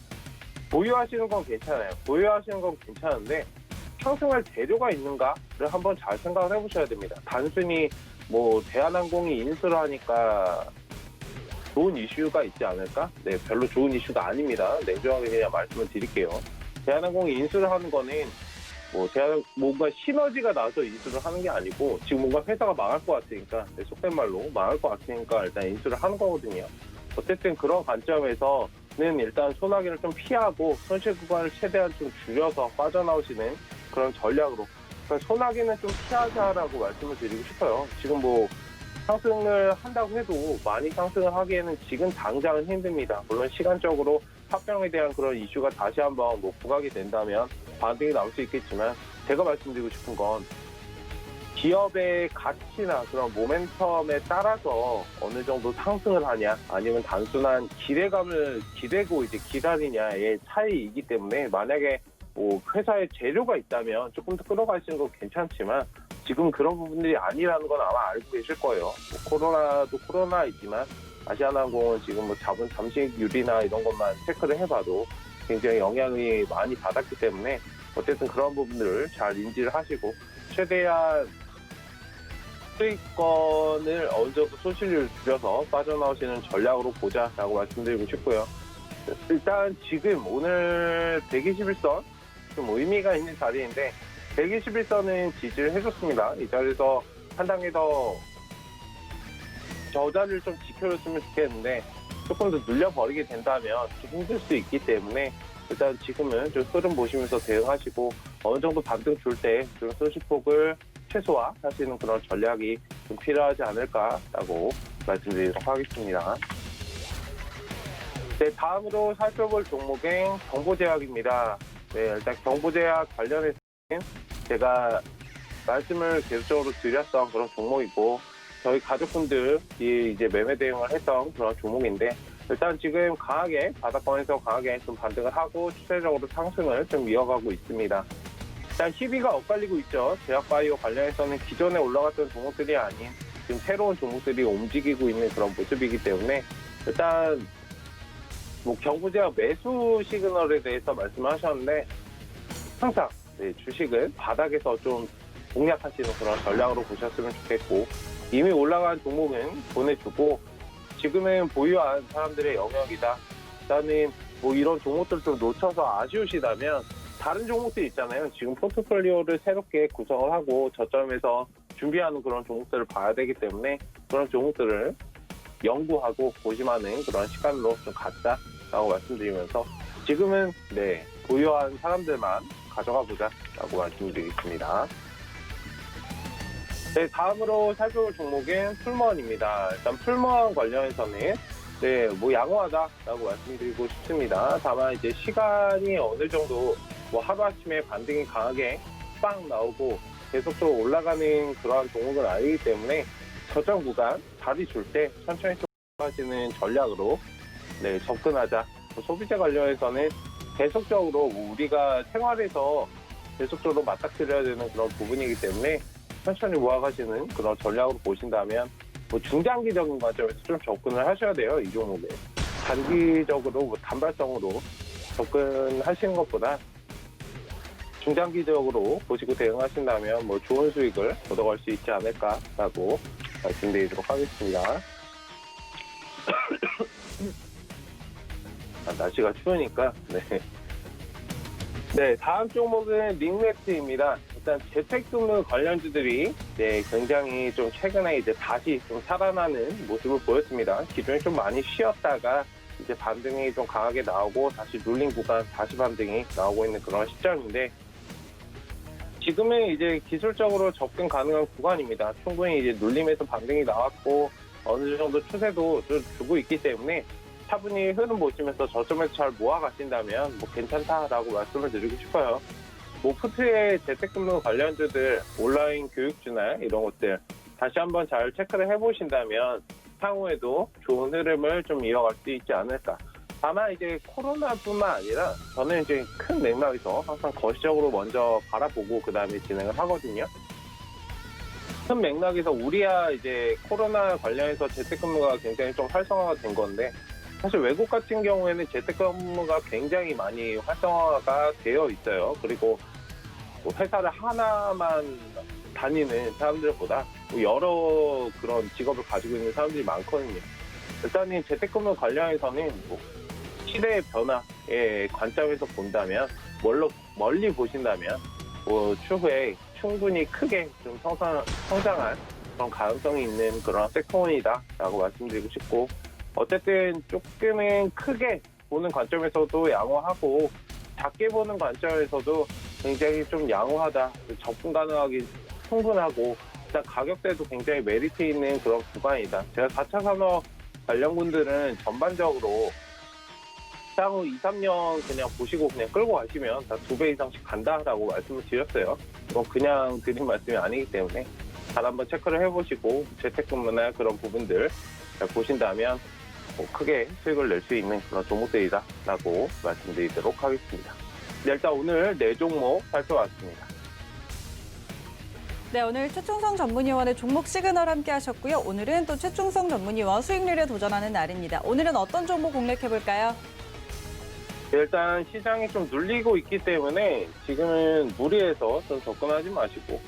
보유하시는 건 괜찮아요. 보유하시는 건 괜찮은데 상승할 재료가 있는가를 한번 잘 생각을 해보셔야 됩니다. 단순히 뭐 대한항공이 인수를 하니까 좋은 이슈가 있지 않을까? 네, 별로 좋은 이슈가 아닙니다. 냉정하게 그냥 말씀을 드릴게요. 대한항공이 인수를 하는 거는 뭔가 시너지가 나서 인수를 하는 게 아니고 지금 뭔가 회사가 망할 것 같으니까 속된 말로 망할 것 같으니까 일단 인수를 하는 거거든요. 어쨌든 그런 관점에서는 일단 소나기를 좀 피하고 손실 구간을 최대한 좀 줄여서 빠져나오시는 그런 전략으로 그러니까 소나기는 좀 피하자라고 말씀을 드리고 싶어요. 지금 뭐 상승을 한다고 해도 많이 상승을 하기에는 지금 당장은 힘듭니다. 물론 시간적으로 합병에 대한 그런 이슈가 다시 한번 뭐 부각이 된다면 반등이 나올 수 있겠지만, 제가 말씀드리고 싶은 건 기업의 가치나 그런 모멘텀에 따라서 어느 정도 상승을 하냐, 아니면 단순한 기대감을 기대고 이제 기다리냐의 차이이기 때문에, 만약에 뭐 회사에 재료가 있다면 조금 더 끌어가시는 건 괜찮지만 지금 그런 부분들이 아니라는 건 아마 알고 계실 거예요. 뭐 코로나도 코로나이지만 아시아나항공은 지금 뭐 자본 잠식률이나 이런 것만 체크를 해봐도 굉장히 영향이 많이 받았기 때문에, 어쨌든 그런 부분들을 잘 인지를 하시고 최대한 수익권을 어느 정도 소실률을 줄여서 빠져나오시는 전략으로 보자라고 말씀드리고 싶고요. 일단 지금 오늘 121선 좀 의미가 있는 자리인데, 121선은 지지를 해줬습니다. 이 자리에서 한 단계 더 저자를 좀 지켜줬으면 좋겠는데, 조금 더 눌려버리게 된다면 좀 힘들 수 있기 때문에 일단 지금은 좀 흐름 보시면서 대응하시고, 어느 정도 반등 줄 때 좀 소실폭을 최소화하시는 그런 전략이 좀 필요하지 않을까라고 말씀드리도록 하겠습니다. 네, 다음으로 살펴볼 종목은 경보제약입니다. 네, 일단 경보제약 관련해서는 제가 말씀을 계속적으로 드렸던 그런 종목이고, 저희 가족분들이 이제 매매 대응을 했던 그런 종목인데, 일단 지금 강하게 바닥권에서 강하게 좀 반등을 하고 추세적으로 상승을 좀 이어가고 있습니다. 일단 희비가 엇갈리고 있죠. 제약바이오 관련해서는 기존에 올라갔던 종목들이 아닌 지금 새로운 종목들이 움직이고 있는 그런 모습이기 때문에, 일단 뭐 경부제약 매수 시그널에 대해서 말씀하셨는데, 항상 네, 주식을 바닥에서 좀 공략하시는 그런 전략으로 보셨으면 좋겠고, 이미 올라간 종목은 보내주고 지금은 보유한 사람들의 영역이다. 일단은 뭐 이런 종목들 좀 놓쳐서 아쉬우시다면 다른 종목들 있잖아요. 지금 포트폴리오를 새롭게 구성을 하고 저점에서 준비하는 그런 종목들을 봐야 되기 때문에, 그런 종목들을 연구하고 고심하는 그런 시간으로 좀 갖자라고 말씀드리면서, 지금은 네, 보유한 사람들만 가져가 보자라고 말씀드리겠습니다. 네, 다음으로 살펴볼 종목은 풀무원입니다. 일단 풀무원 관련해서는 네, 뭐 양호하다라고 말씀드리고 싶습니다. 다만 이제 시간이 어느 정도 뭐 하루아침에 반등이 강하게 빵 나오고 계속적으로 올라가는 그러한 종목은 아니기 때문에, 저점 구간 다리 줄 때 천천히 하시는 전략으로 네, 접근하자. 소비자 관련해서는 계속적으로 우리가 생활에서 계속적으로 맞닥뜨려야 되는 그런 부분이기 때문에 천천히 모아가시는 그런 전략으로 보신다면, 뭐 중장기적인 관점에서 좀 접근을 하셔야 돼요. 이 종목에 단기적으로 뭐 단발성으로 접근하시는 것보다 중장기적으로 보시고 대응하신다면 뭐 좋은 수익을 얻어갈 수 있지 않을까라고 말씀드리도록 하겠습니다. 날씨가 추우니까 네, 다음 종목은 링맥스입니다. 일단 재택근무 관련주들이 네, 굉장히 좀 최근에 이제 다시 좀 살아나는 모습을 보였습니다. 기존에 좀 많이 쉬었다가 이제 반등이 좀 강하게 나오고 다시 눌린 구간 다시 반등이 나오고 있는 그런 시점인데, 지금은 이제 기술적으로 접근 가능한 구간입니다. 충분히 이제 눌림에서 반등이 나왔고 어느 정도 추세도 좀 주고 있기 때문에 차분히 흐름 보시면서 저점에서 잘 모아가신다면 뭐 괜찮다라고 말씀을 드리고 싶어요. 뭐 푸트의 재택근무 관련주들, 온라인 교육주나 이런 것들 다시 한번 잘 체크를 해보신다면 향후에도 좋은 흐름을 좀 이어갈 수 있지 않을까. 다만 이제 코로나뿐만 아니라 저는 이제 큰 맥락에서 항상 거시적으로 먼저 바라보고 그 다음에 진행을 하거든요. 큰 맥락에서 우리야 이제 코로나 관련해서 재택근무가 굉장히 좀 활성화가 된 건데, 사실 외국 같은 경우에는 재택근무가 굉장히 많이 활성화가 되어 있어요. 그리고 뭐 회사를 하나만 다니는 사람들보다 여러 그런 직업을 가지고 있는 사람들이 많거든요. 일단은 재택근무 관련해서는 뭐 시대의 변화의 관점에서 본다면, 멀리 보신다면 뭐 추후에 충분히 크게 좀 성장할 그런 가능성이 있는 그런 섹터이다라고 말씀드리고 싶고, 어쨌든 조금은 크게 보는 관점에서도 양호하고 작게 보는 관점에서도 굉장히 좀 양호하다, 접근 가능하기 충분하고 일단 가격대도 굉장히 메리트 있는 그런 구간이다. 제가 4차 산업 관련군들은 전반적으로 향후 2, 3년 그냥 보시고 그냥 끌고 가시면 다 2배 이상씩 간다라고 말씀을 드렸어요. 그냥 드린 말씀이 아니기 때문에 잘 한번 체크를 해보시고 재택근무나 그런 부분들 잘 보신다면 크게 수익을 낼 수 있는 그런 종목들이다라고 말씀드리도록 하겠습니다. 네, 일단 오늘 4종목 살펴봤습니다. 네, 오늘 최충성 전문위원의 종목 시그널 함께 하셨고요. 오늘은 또 최충성 전문위원 수익률에 도전하는 날입니다. 오늘은 어떤 종목 공략해볼까요? 네, 일단 시장이 좀 눌리고 있기 때문에 지금은 무리해서 좀 접근하지 마시고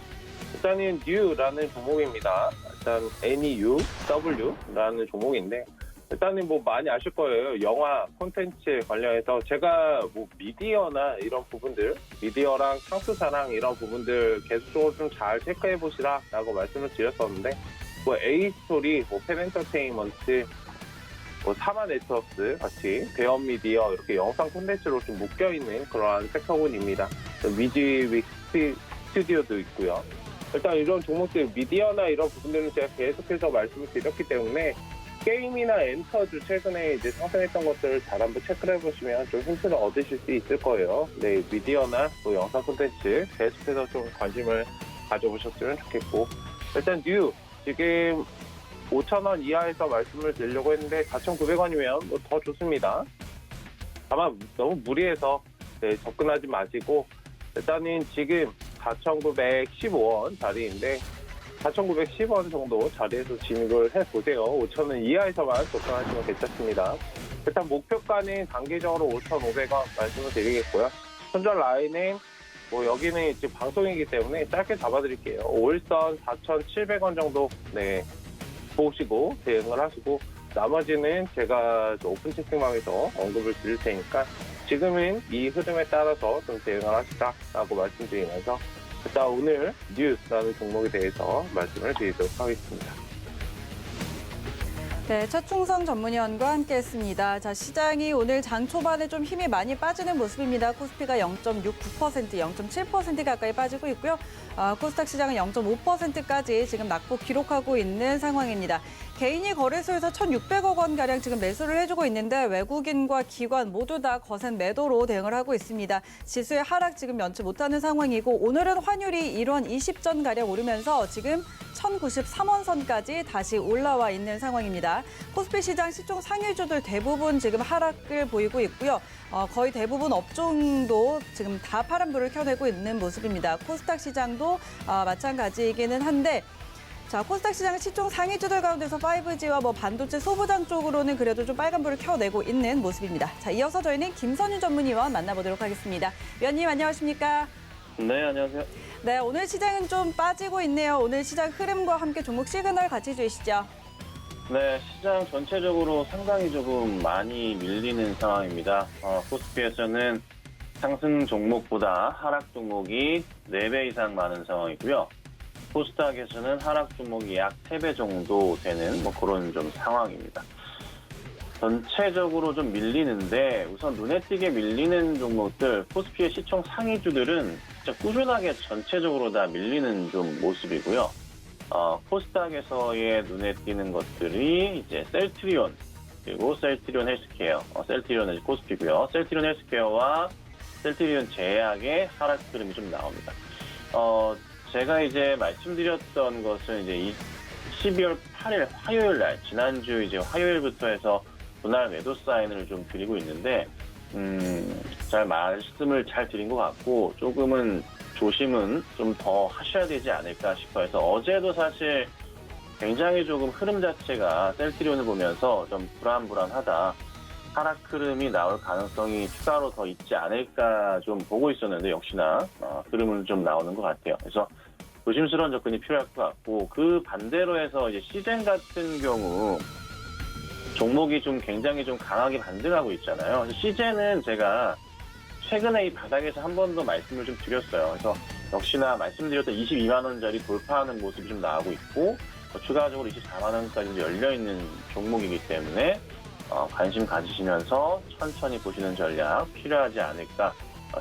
일단은 NEW라는 종목입니다. 일단 NEW라는 종목인데 일단은 많이 아실 거예요. 영화 콘텐츠 관련해서 제가 미디어나 이런 부분들, 미디어랑 상수사랑 이런 부분들 계속적으로 좀 잘 체크해 보시라라고 말씀을 드렸었는데 A스토리, 팬엔터테인먼트, 사마 네트워크스 같이 대형 미디어 이렇게 영상 콘텐츠로 좀 묶여 있는 그러한 섹터군입니다. 뮤직 스튜디오도 있고요. 일단 이런 종목들 미디어나 이런 부분들은 제가 계속해서 말씀을 드렸기 때문에 게임이나 엔터주 최근에 이제 상승했던 것들을 잘 한번 체크를 해보시면 좀 힌트를 얻으실 수 있을 거예요. 네, 미디어나 영상 콘텐츠 계속해서 좀 관심을 가져보셨으면 좋겠고 일단 뉴 지금 5,000원 이하에서 말씀을 드리려고 했는데 4,900원이면 더 좋습니다. 다만 너무 무리해서 접근하지 마시고 일단은 지금 4,915원 자리인데 4,910원 정도 자리에서 진입을 해보세요. 5,000원 이하에서만 접근하시면 괜찮습니다. 일단 목표가는 단기적으로 5,500원 말씀을 드리겠고요. 손절 라인은 여기는 이제 방송이기 때문에 짧게 잡아드릴게요. 5일선 4,700원 정도 보시고 대응을 하시고 나머지는 제가 오픈 채팅방에서 언급을 드릴 테니까 지금은 이 흐름에 따라서 좀 대응을 하시라라고 말씀드리면서 일단 오늘 뉴스라는 종목에 대해서 말씀을 드리도록 하겠습니다. 네, 최충성 전문위원과 함께했습니다. 자, 시장이 오늘 장 초반에 좀 힘이 많이 빠지는 모습입니다. 코스피가 0.69%, 0.7% 가까이 빠지고 있고요. 코스닥 시장은 0.5%까지 지금 낙폭 기록하고 있는 상황입니다. 개인이 거래소에서 1,600억 원가량 지금 매수를 해주고 있는데 외국인과 기관 모두 다 거센 매도로 대응을 하고 있습니다. 지수의 하락 지금 면치 못하는 상황이고 오늘은 환율이 1원 20전가량 오르면서 지금 1,093원 선까지 다시 올라와 있는 상황입니다. 코스피 시장 시총 상위주들 대부분 지금 하락을 보이고 있고요. 거의 대부분 업종도 지금 다 파란불을 켜내고 있는 모습입니다. 코스닥 시장도 마찬가지이기는 한데 자, 코스닥 시장 시총 상위주들 가운데서 5G와 반도체 소부장 쪽으로는 그래도 좀 빨간불을 켜내고 있는 모습입니다. 자, 이어서 저희는 김선유 전문위원 만나보도록 하겠습니다. 위원님 안녕하십니까? 네, 안녕하세요. 네, 오늘 시장은 좀 빠지고 있네요. 오늘 시장 흐름과 함께 종목 시그널 같이 주시죠. 네, 시장 전체적으로 상당히 조금 많이 밀리는 상황입니다. 코스피에서는 상승 종목보다 하락 종목이 4배 이상 많은 상황이고요. 코스닥에서는 하락 종목이 약 3배 정도 되는 그런 좀 상황입니다. 전체적으로 좀 밀리는데 우선 눈에 띄게 밀리는 종목들, 코스피의 시총 상위주들은 진짜 꾸준하게 전체적으로 다 밀리는 좀 모습이고요. 코스닥에서의 눈에 띄는 것들이 이제 셀트리온, 그리고 셀트리온 헬스케어, 셀트리온은 코스피고요. 셀트리온 헬스케어와 셀트리온 제약의 하락 흐름이 좀 나옵니다. 제가 이제 말씀드렸던 것은 이제 12월 8일 화요일 날, 지난주 이제 화요일부터 해서 분할 매도 사인을 좀 드리고 있는데, 잘 말씀을 잘 드린 것 같고, 조금은 조심은 좀 더 하셔야 되지 않을까 싶어 해서 어제도 사실 굉장히 조금 흐름 자체가 셀트리온을 보면서 좀 불안불안하다. 하락 흐름이 나올 가능성이 추가로 더 있지 않을까 좀 보고 있었는데 역시나 흐름은 좀 나오는 것 같아요. 그래서 조심스러운 접근이 필요할 것 같고 그 반대로 해서 이제 시젠 같은 경우 종목이 좀 굉장히 좀 강하게 반등하고 있잖아요. 시젠은 제가 최근에 이 바닥에서 한 번 더 말씀을 좀 드렸어요. 그래서 역시나 말씀드렸던 22만 원짜리 돌파하는 모습이 좀 나오고 있고 추가적으로 24만 원까지 열려있는 종목이기 때문에 관심 가지시면서 천천히 보시는 전략 필요하지 않을까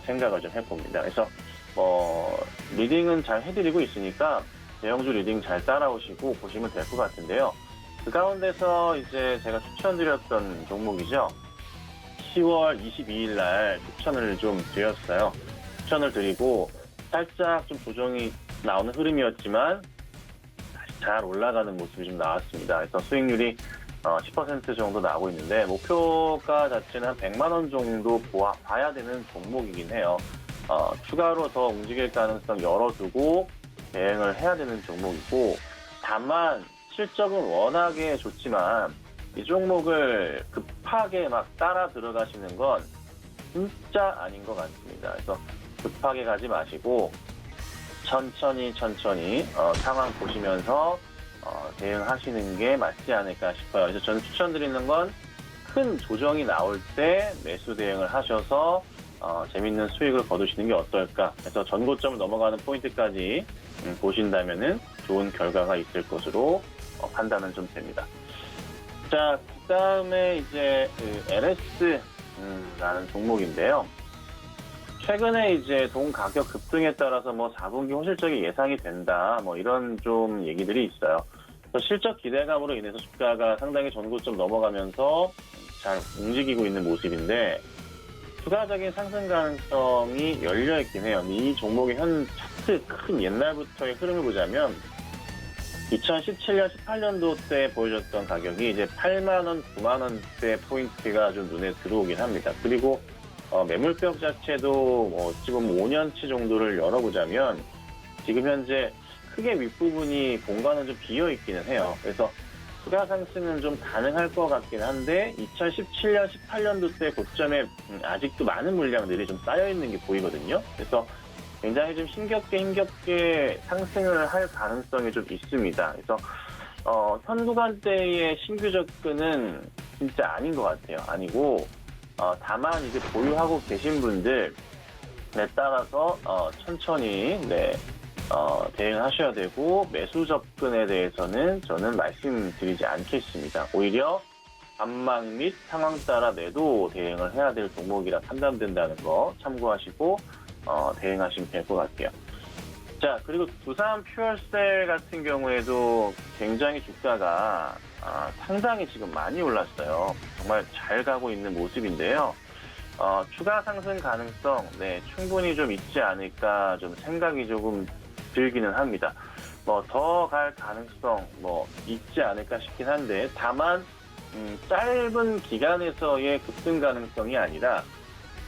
생각을 좀 해봅니다. 그래서 리딩은 잘 해드리고 있으니까 대형주 리딩 잘 따라오시고 보시면 될 것 같은데요. 그 가운데서 이제 제가 추천드렸던 종목이죠. 10월 22일 날 추천을 좀 드렸어요. 추천을 드리고 살짝 좀 조정이 나오는 흐름이었지만 다시 잘 올라가는 모습이 좀 나왔습니다. 그래서 수익률이 10% 정도 나오고 있는데 목표가 자체는 한 100만 원 정도 봐야 되는 종목이긴 해요. 추가로 더 움직일 가능성 열어두고 대응을 해야 되는 종목이고, 다만 실적은 워낙에 좋지만 이 종목을 급하게 막 따라 들어가시는 건 진짜 아닌 것 같습니다. 그래서 급하게 가지 마시고 천천히 상황 보시면서 대응하시는 게 맞지 않을까 싶어요. 그래서 저는 추천드리는 건 큰 조정이 나올 때 매수 대응을 하셔서 재밌는 수익을 거두시는 게 어떨까. 그래서 전고점을 넘어가는 포인트까지 보신다면은 좋은 결과가 있을 것으로 판단은 좀 됩니다. 자, 그 다음에 이제 LS라는 종목인데요. 최근에 이제 동 가격 급등에 따라서 뭐 4분기 호실적이 예상이 된다, 뭐 이런 좀 얘기들이 있어요. 실적 기대감으로 인해서 주가가 상당히 전고점 넘어가면서 잘 움직이고 있는 모습인데, 추가적인 상승 가능성이 열려있긴 해요. 이 종목의 현 차트 큰 옛날부터의 흐름을 보자면 2017년, 18년도 때 보여줬던 가격이 이제 8만원, 9만원대 포인트가 좀 눈에 들어오긴 합니다. 그리고 매물벽 자체도 어찌 보면 5년치 정도를 열어보자면 지금 현재 크게 윗부분이 공간은 좀 비어있기는 해요. 그래서 추가 상승은 좀 가능할 것 같긴 한데 2017년, 18년도 때 고점에 아직도 많은 물량들이 좀 쌓여있는 게 보이거든요. 그래서 굉장히 좀 힘겹게 상승을 할 가능성이 좀 있습니다. 그래서 현 구간대의 신규 접근은 진짜 아닌 것 같아요. 아니고 다만 이제 보유하고 계신 분들에 따라서 천천히 대응하셔야 되고, 매수 접근에 대해서는 저는 말씀드리지 않겠습니다. 오히려 전망 및 상황 따라 매도 대응을 해야 될 종목이라 판단된다는 거 참고하시고 대응하시면 될 것 같아요. 자, 그리고 두산 퓨얼셀 같은 경우에도 굉장히 주가가 상당히 지금 많이 올랐어요. 정말 잘 가고 있는 모습인데요. 추가 상승 가능성 충분히 좀 있지 않을까 좀 생각이 조금 들기는 합니다. 더 갈 가능성 있지 않을까 싶긴 한데, 다만 짧은 기간에서의 급등 가능성이 아니라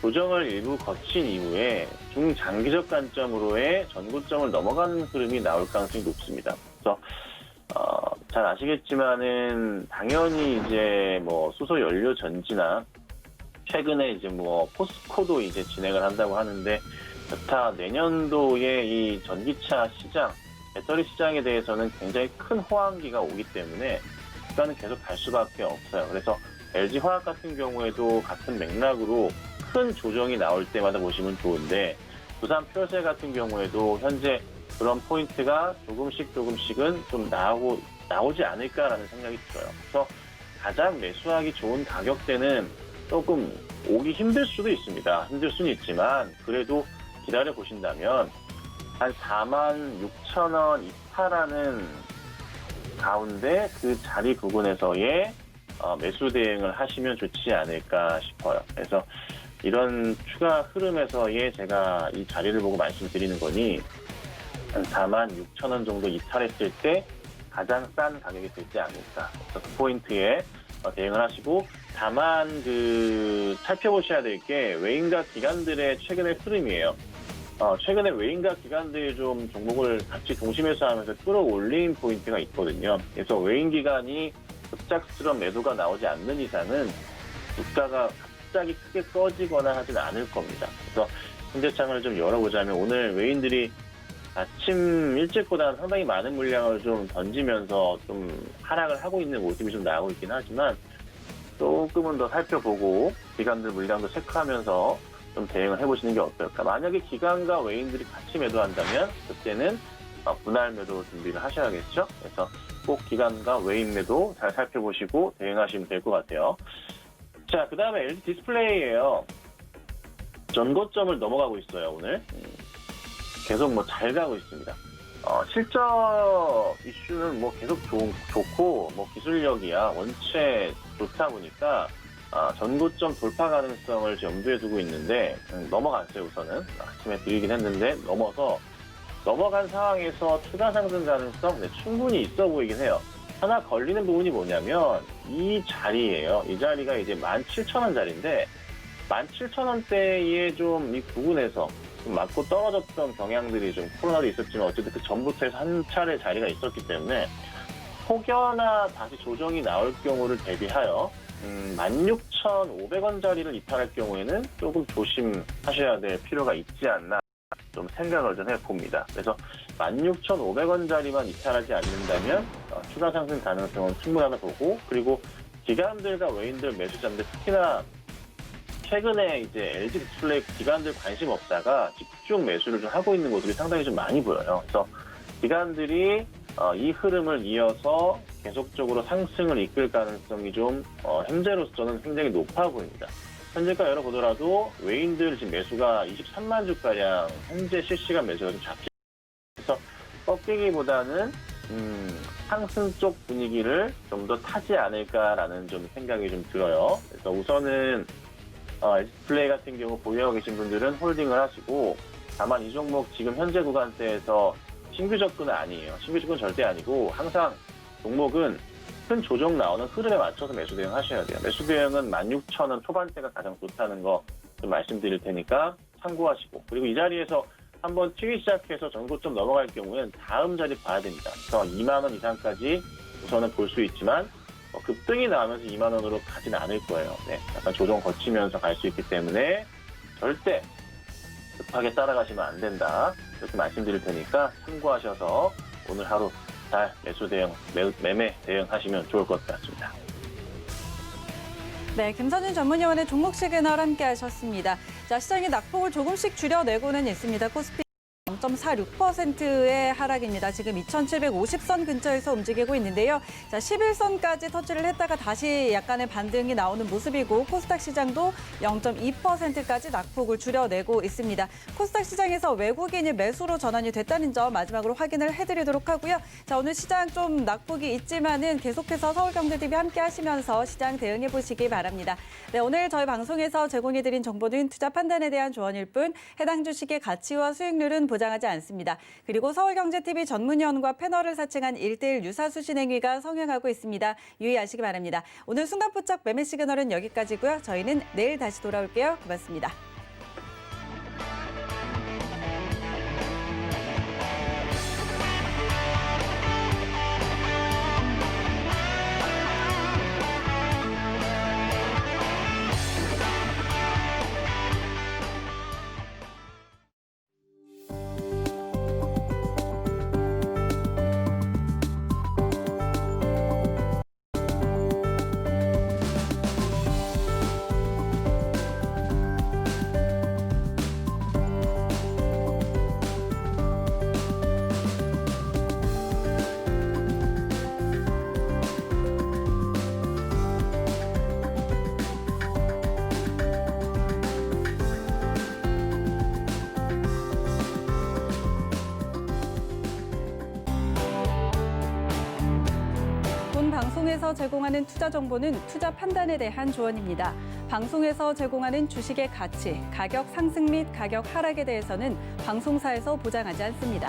조정을 일부 거친 이후에 중장기적 관점으로의 전고점을 넘어가는 흐름이 나올 가능성이 높습니다. 그래서 잘 아시겠지만은 당연히 이제 수소 연료 전지나 최근에 이제 포스코도 이제 진행을 한다고 하는데, 여타 내년도에 이 전기차 시장, 배터리 시장에 대해서는 굉장히 큰 호황기가 오기 때문에 주가는 계속 갈 수밖에 없어요. 그래서 LG화학 같은 경우에도 같은 맥락으로 큰 조정이 나올 때마다 보시면 좋은데, 두산 퓨얼셀 같은 경우에도 현재 그런 포인트가 조금씩은 좀 나오지 않을까라는 생각이 들어요. 그래서 가장 매수하기 좋은 가격대는 조금 오기 힘들 수도 있습니다. 힘들 수는 있지만 그래도 기다려 보신다면 한 46,000원 이탈하는 가운데 그 자리 부근에서의 매수 대응을 하시면 좋지 않을까 싶어요. 그래서 이런 추가 흐름에서의 제가 이 자리를 보고 말씀드리는 거니 한 46,000원 정도 이탈했을 때 가장 싼 가격이 되지 않을까. 그래서 그 포인트에 대응을 하시고, 다만 살펴보셔야 될 게 외인과 기관들의 최근의 흐름이에요. 최근에 외인과 기관들이 좀 종목을 같이 동시 매수하면서 끌어올린 포인트가 있거든요. 그래서 외인 기관이 급작스러운 매도가 나오지 않는 이상은 주가가 갑자기 크게 꺼지거나 하진 않을 겁니다. 그래서 현재 장을 좀 열어보자면 오늘 외인들이 아침 일찍보다는 상당히 많은 물량을 좀 던지면서 좀 하락을 하고 있는 모습이 좀 나오고 있긴 하지만, 조금은 더 살펴보고 기관들 물량도 체크하면서 좀 대응을 해보시는 게 어떨까. 만약에 기관과 외인들이 같이 매도한다면 그때는 분할 매도 준비를 하셔야겠죠. 그래서 꼭 기관과 외인 매도 잘 살펴보시고 대응하시면 될 것 같아요. 자, 그 다음에 LG 디스플레이예요. 전고점을 넘어가고 있어요. 오늘 계속 잘 가고 있습니다. 실적 이슈는 뭐 계속 좋고, 뭐 기술력이야 원체 좋다 보니까, 전고점 돌파 가능성을 염두에 두고 있는데, 넘어갔어요, 우선은. 아침에 드리긴 했는데, 넘어간 상황에서 추가 상승 가능성 충분히 있어 보이긴 해요. 하나 걸리는 부분이 뭐냐면, 이 자리예요. 이 자리가 이제 17,000원 자리인데, 17,000원대에 좀 이 부분에서 좀 맞고 떨어졌던 경향들이 좀 코로나도 있었지만 어쨌든 그 전부터 해서 한 차례 자리가 있었기 때문에 혹여나 다시 조정이 나올 경우를 대비하여 16,500원 자리를 이탈할 경우에는 조금 조심하셔야 될 필요가 있지 않나 좀 생각을 좀 해봅니다. 그래서 16,500원 자리만 이탈하지 않는다면 추가 상승 가능성은 충분하다 보고, 그리고 기관들과 외인들 매수자인데 특히나 최근에 이제 LG 디스플레이 기관들 관심 없다가 집중 매수를 좀 하고 있는 모습이 상당히 좀 많이 보여요. 그래서 기관들이 이 흐름을 이어서 계속적으로 상승을 이끌 가능성이 좀 현재로서는 굉장히 높아 보입니다. 현재가 열어보더라도 외인들 지금 매수가 23만 주가량 현재 실시간 매수가 좀 잡히고, 그래서 꺾이기보다는 상승 쪽 분위기를 좀 더 타지 않을까라는 좀 생각이 좀 들어요. 그래서 우선은 디스플레이 같은 경우 보유하고 계신 분들은 홀딩을 하시고, 다만 이 종목 지금 현재 구간대에서 신규 접근은 아니에요. 신규 접근 절대 아니고 항상 종목은 큰 조정 나오는 흐름에 맞춰서 매수 대응하셔야 돼요. 매수 대응은 16,000원 초반대가 가장 좋다는 거 좀 말씀드릴 테니까 참고하시고, 그리고 이 자리에서 한번 튀기 시작해서 전고점 넘어갈 경우에는 다음 자리 봐야 됩니다. 그래서 2만 원 이상까지 우선은 볼 수 있지만 급등이 나오면서 2만 원으로 가지는 않을 거예요. 네, 약간 조정 거치면서 갈 수 있기 때문에 절대 급하게 따라가시면 안 된다. 이렇게 말씀드릴 테니까 참고하셔서 오늘 하루 잘 매수 대응, 매매 대응하시면 좋을 것 같습니다. 네, 김선진 전문위원의 종목 시그널 함께 하셨습니다. 자, 시장이 낙폭을 조금씩 줄여내고는 있습니다. 코스피 0.46%의 하락입니다. 지금 2,750선 근처에서 움직이고 있는데요. 자, 11선까지 터치를 했다가 다시 약간의 반등이 나오는 모습이고, 코스닥 시장도 0.2%까지 낙폭을 줄여내고 있습니다. 코스닥 시장에서 외국인이 매수로 전환이 됐다는 점 마지막으로 확인을 해드리도록 하고요. 자, 오늘 시장 좀 낙폭이 있지만은 계속해서 서울경제TV 함께 하시면서 시장 대응해 보시기 바랍니다. 네, 오늘 저희 방송에서 제공해드린 정보는 투자 판단에 대한 조언일 뿐 해당 주식의 가치와 수익률은 보장하지 않습니다. 그리고 서울경제TV 전문위원과 패널을 사칭한 1:1 유사수신 행위가 성행하고 있습니다. 유의하시기 바랍니다. 오늘 순간포착 매매 시그널은 여기까지고요. 저희는 내일 다시 돌아올게요. 고맙습니다. 방송에서 제공하는 투자 정보는 투자 판단에 대한 조언입니다. 방송에서 제공하는 주식의 가치, 가격 상승 및 가격 하락에 대해서는 방송사에서 보장하지 않습니다.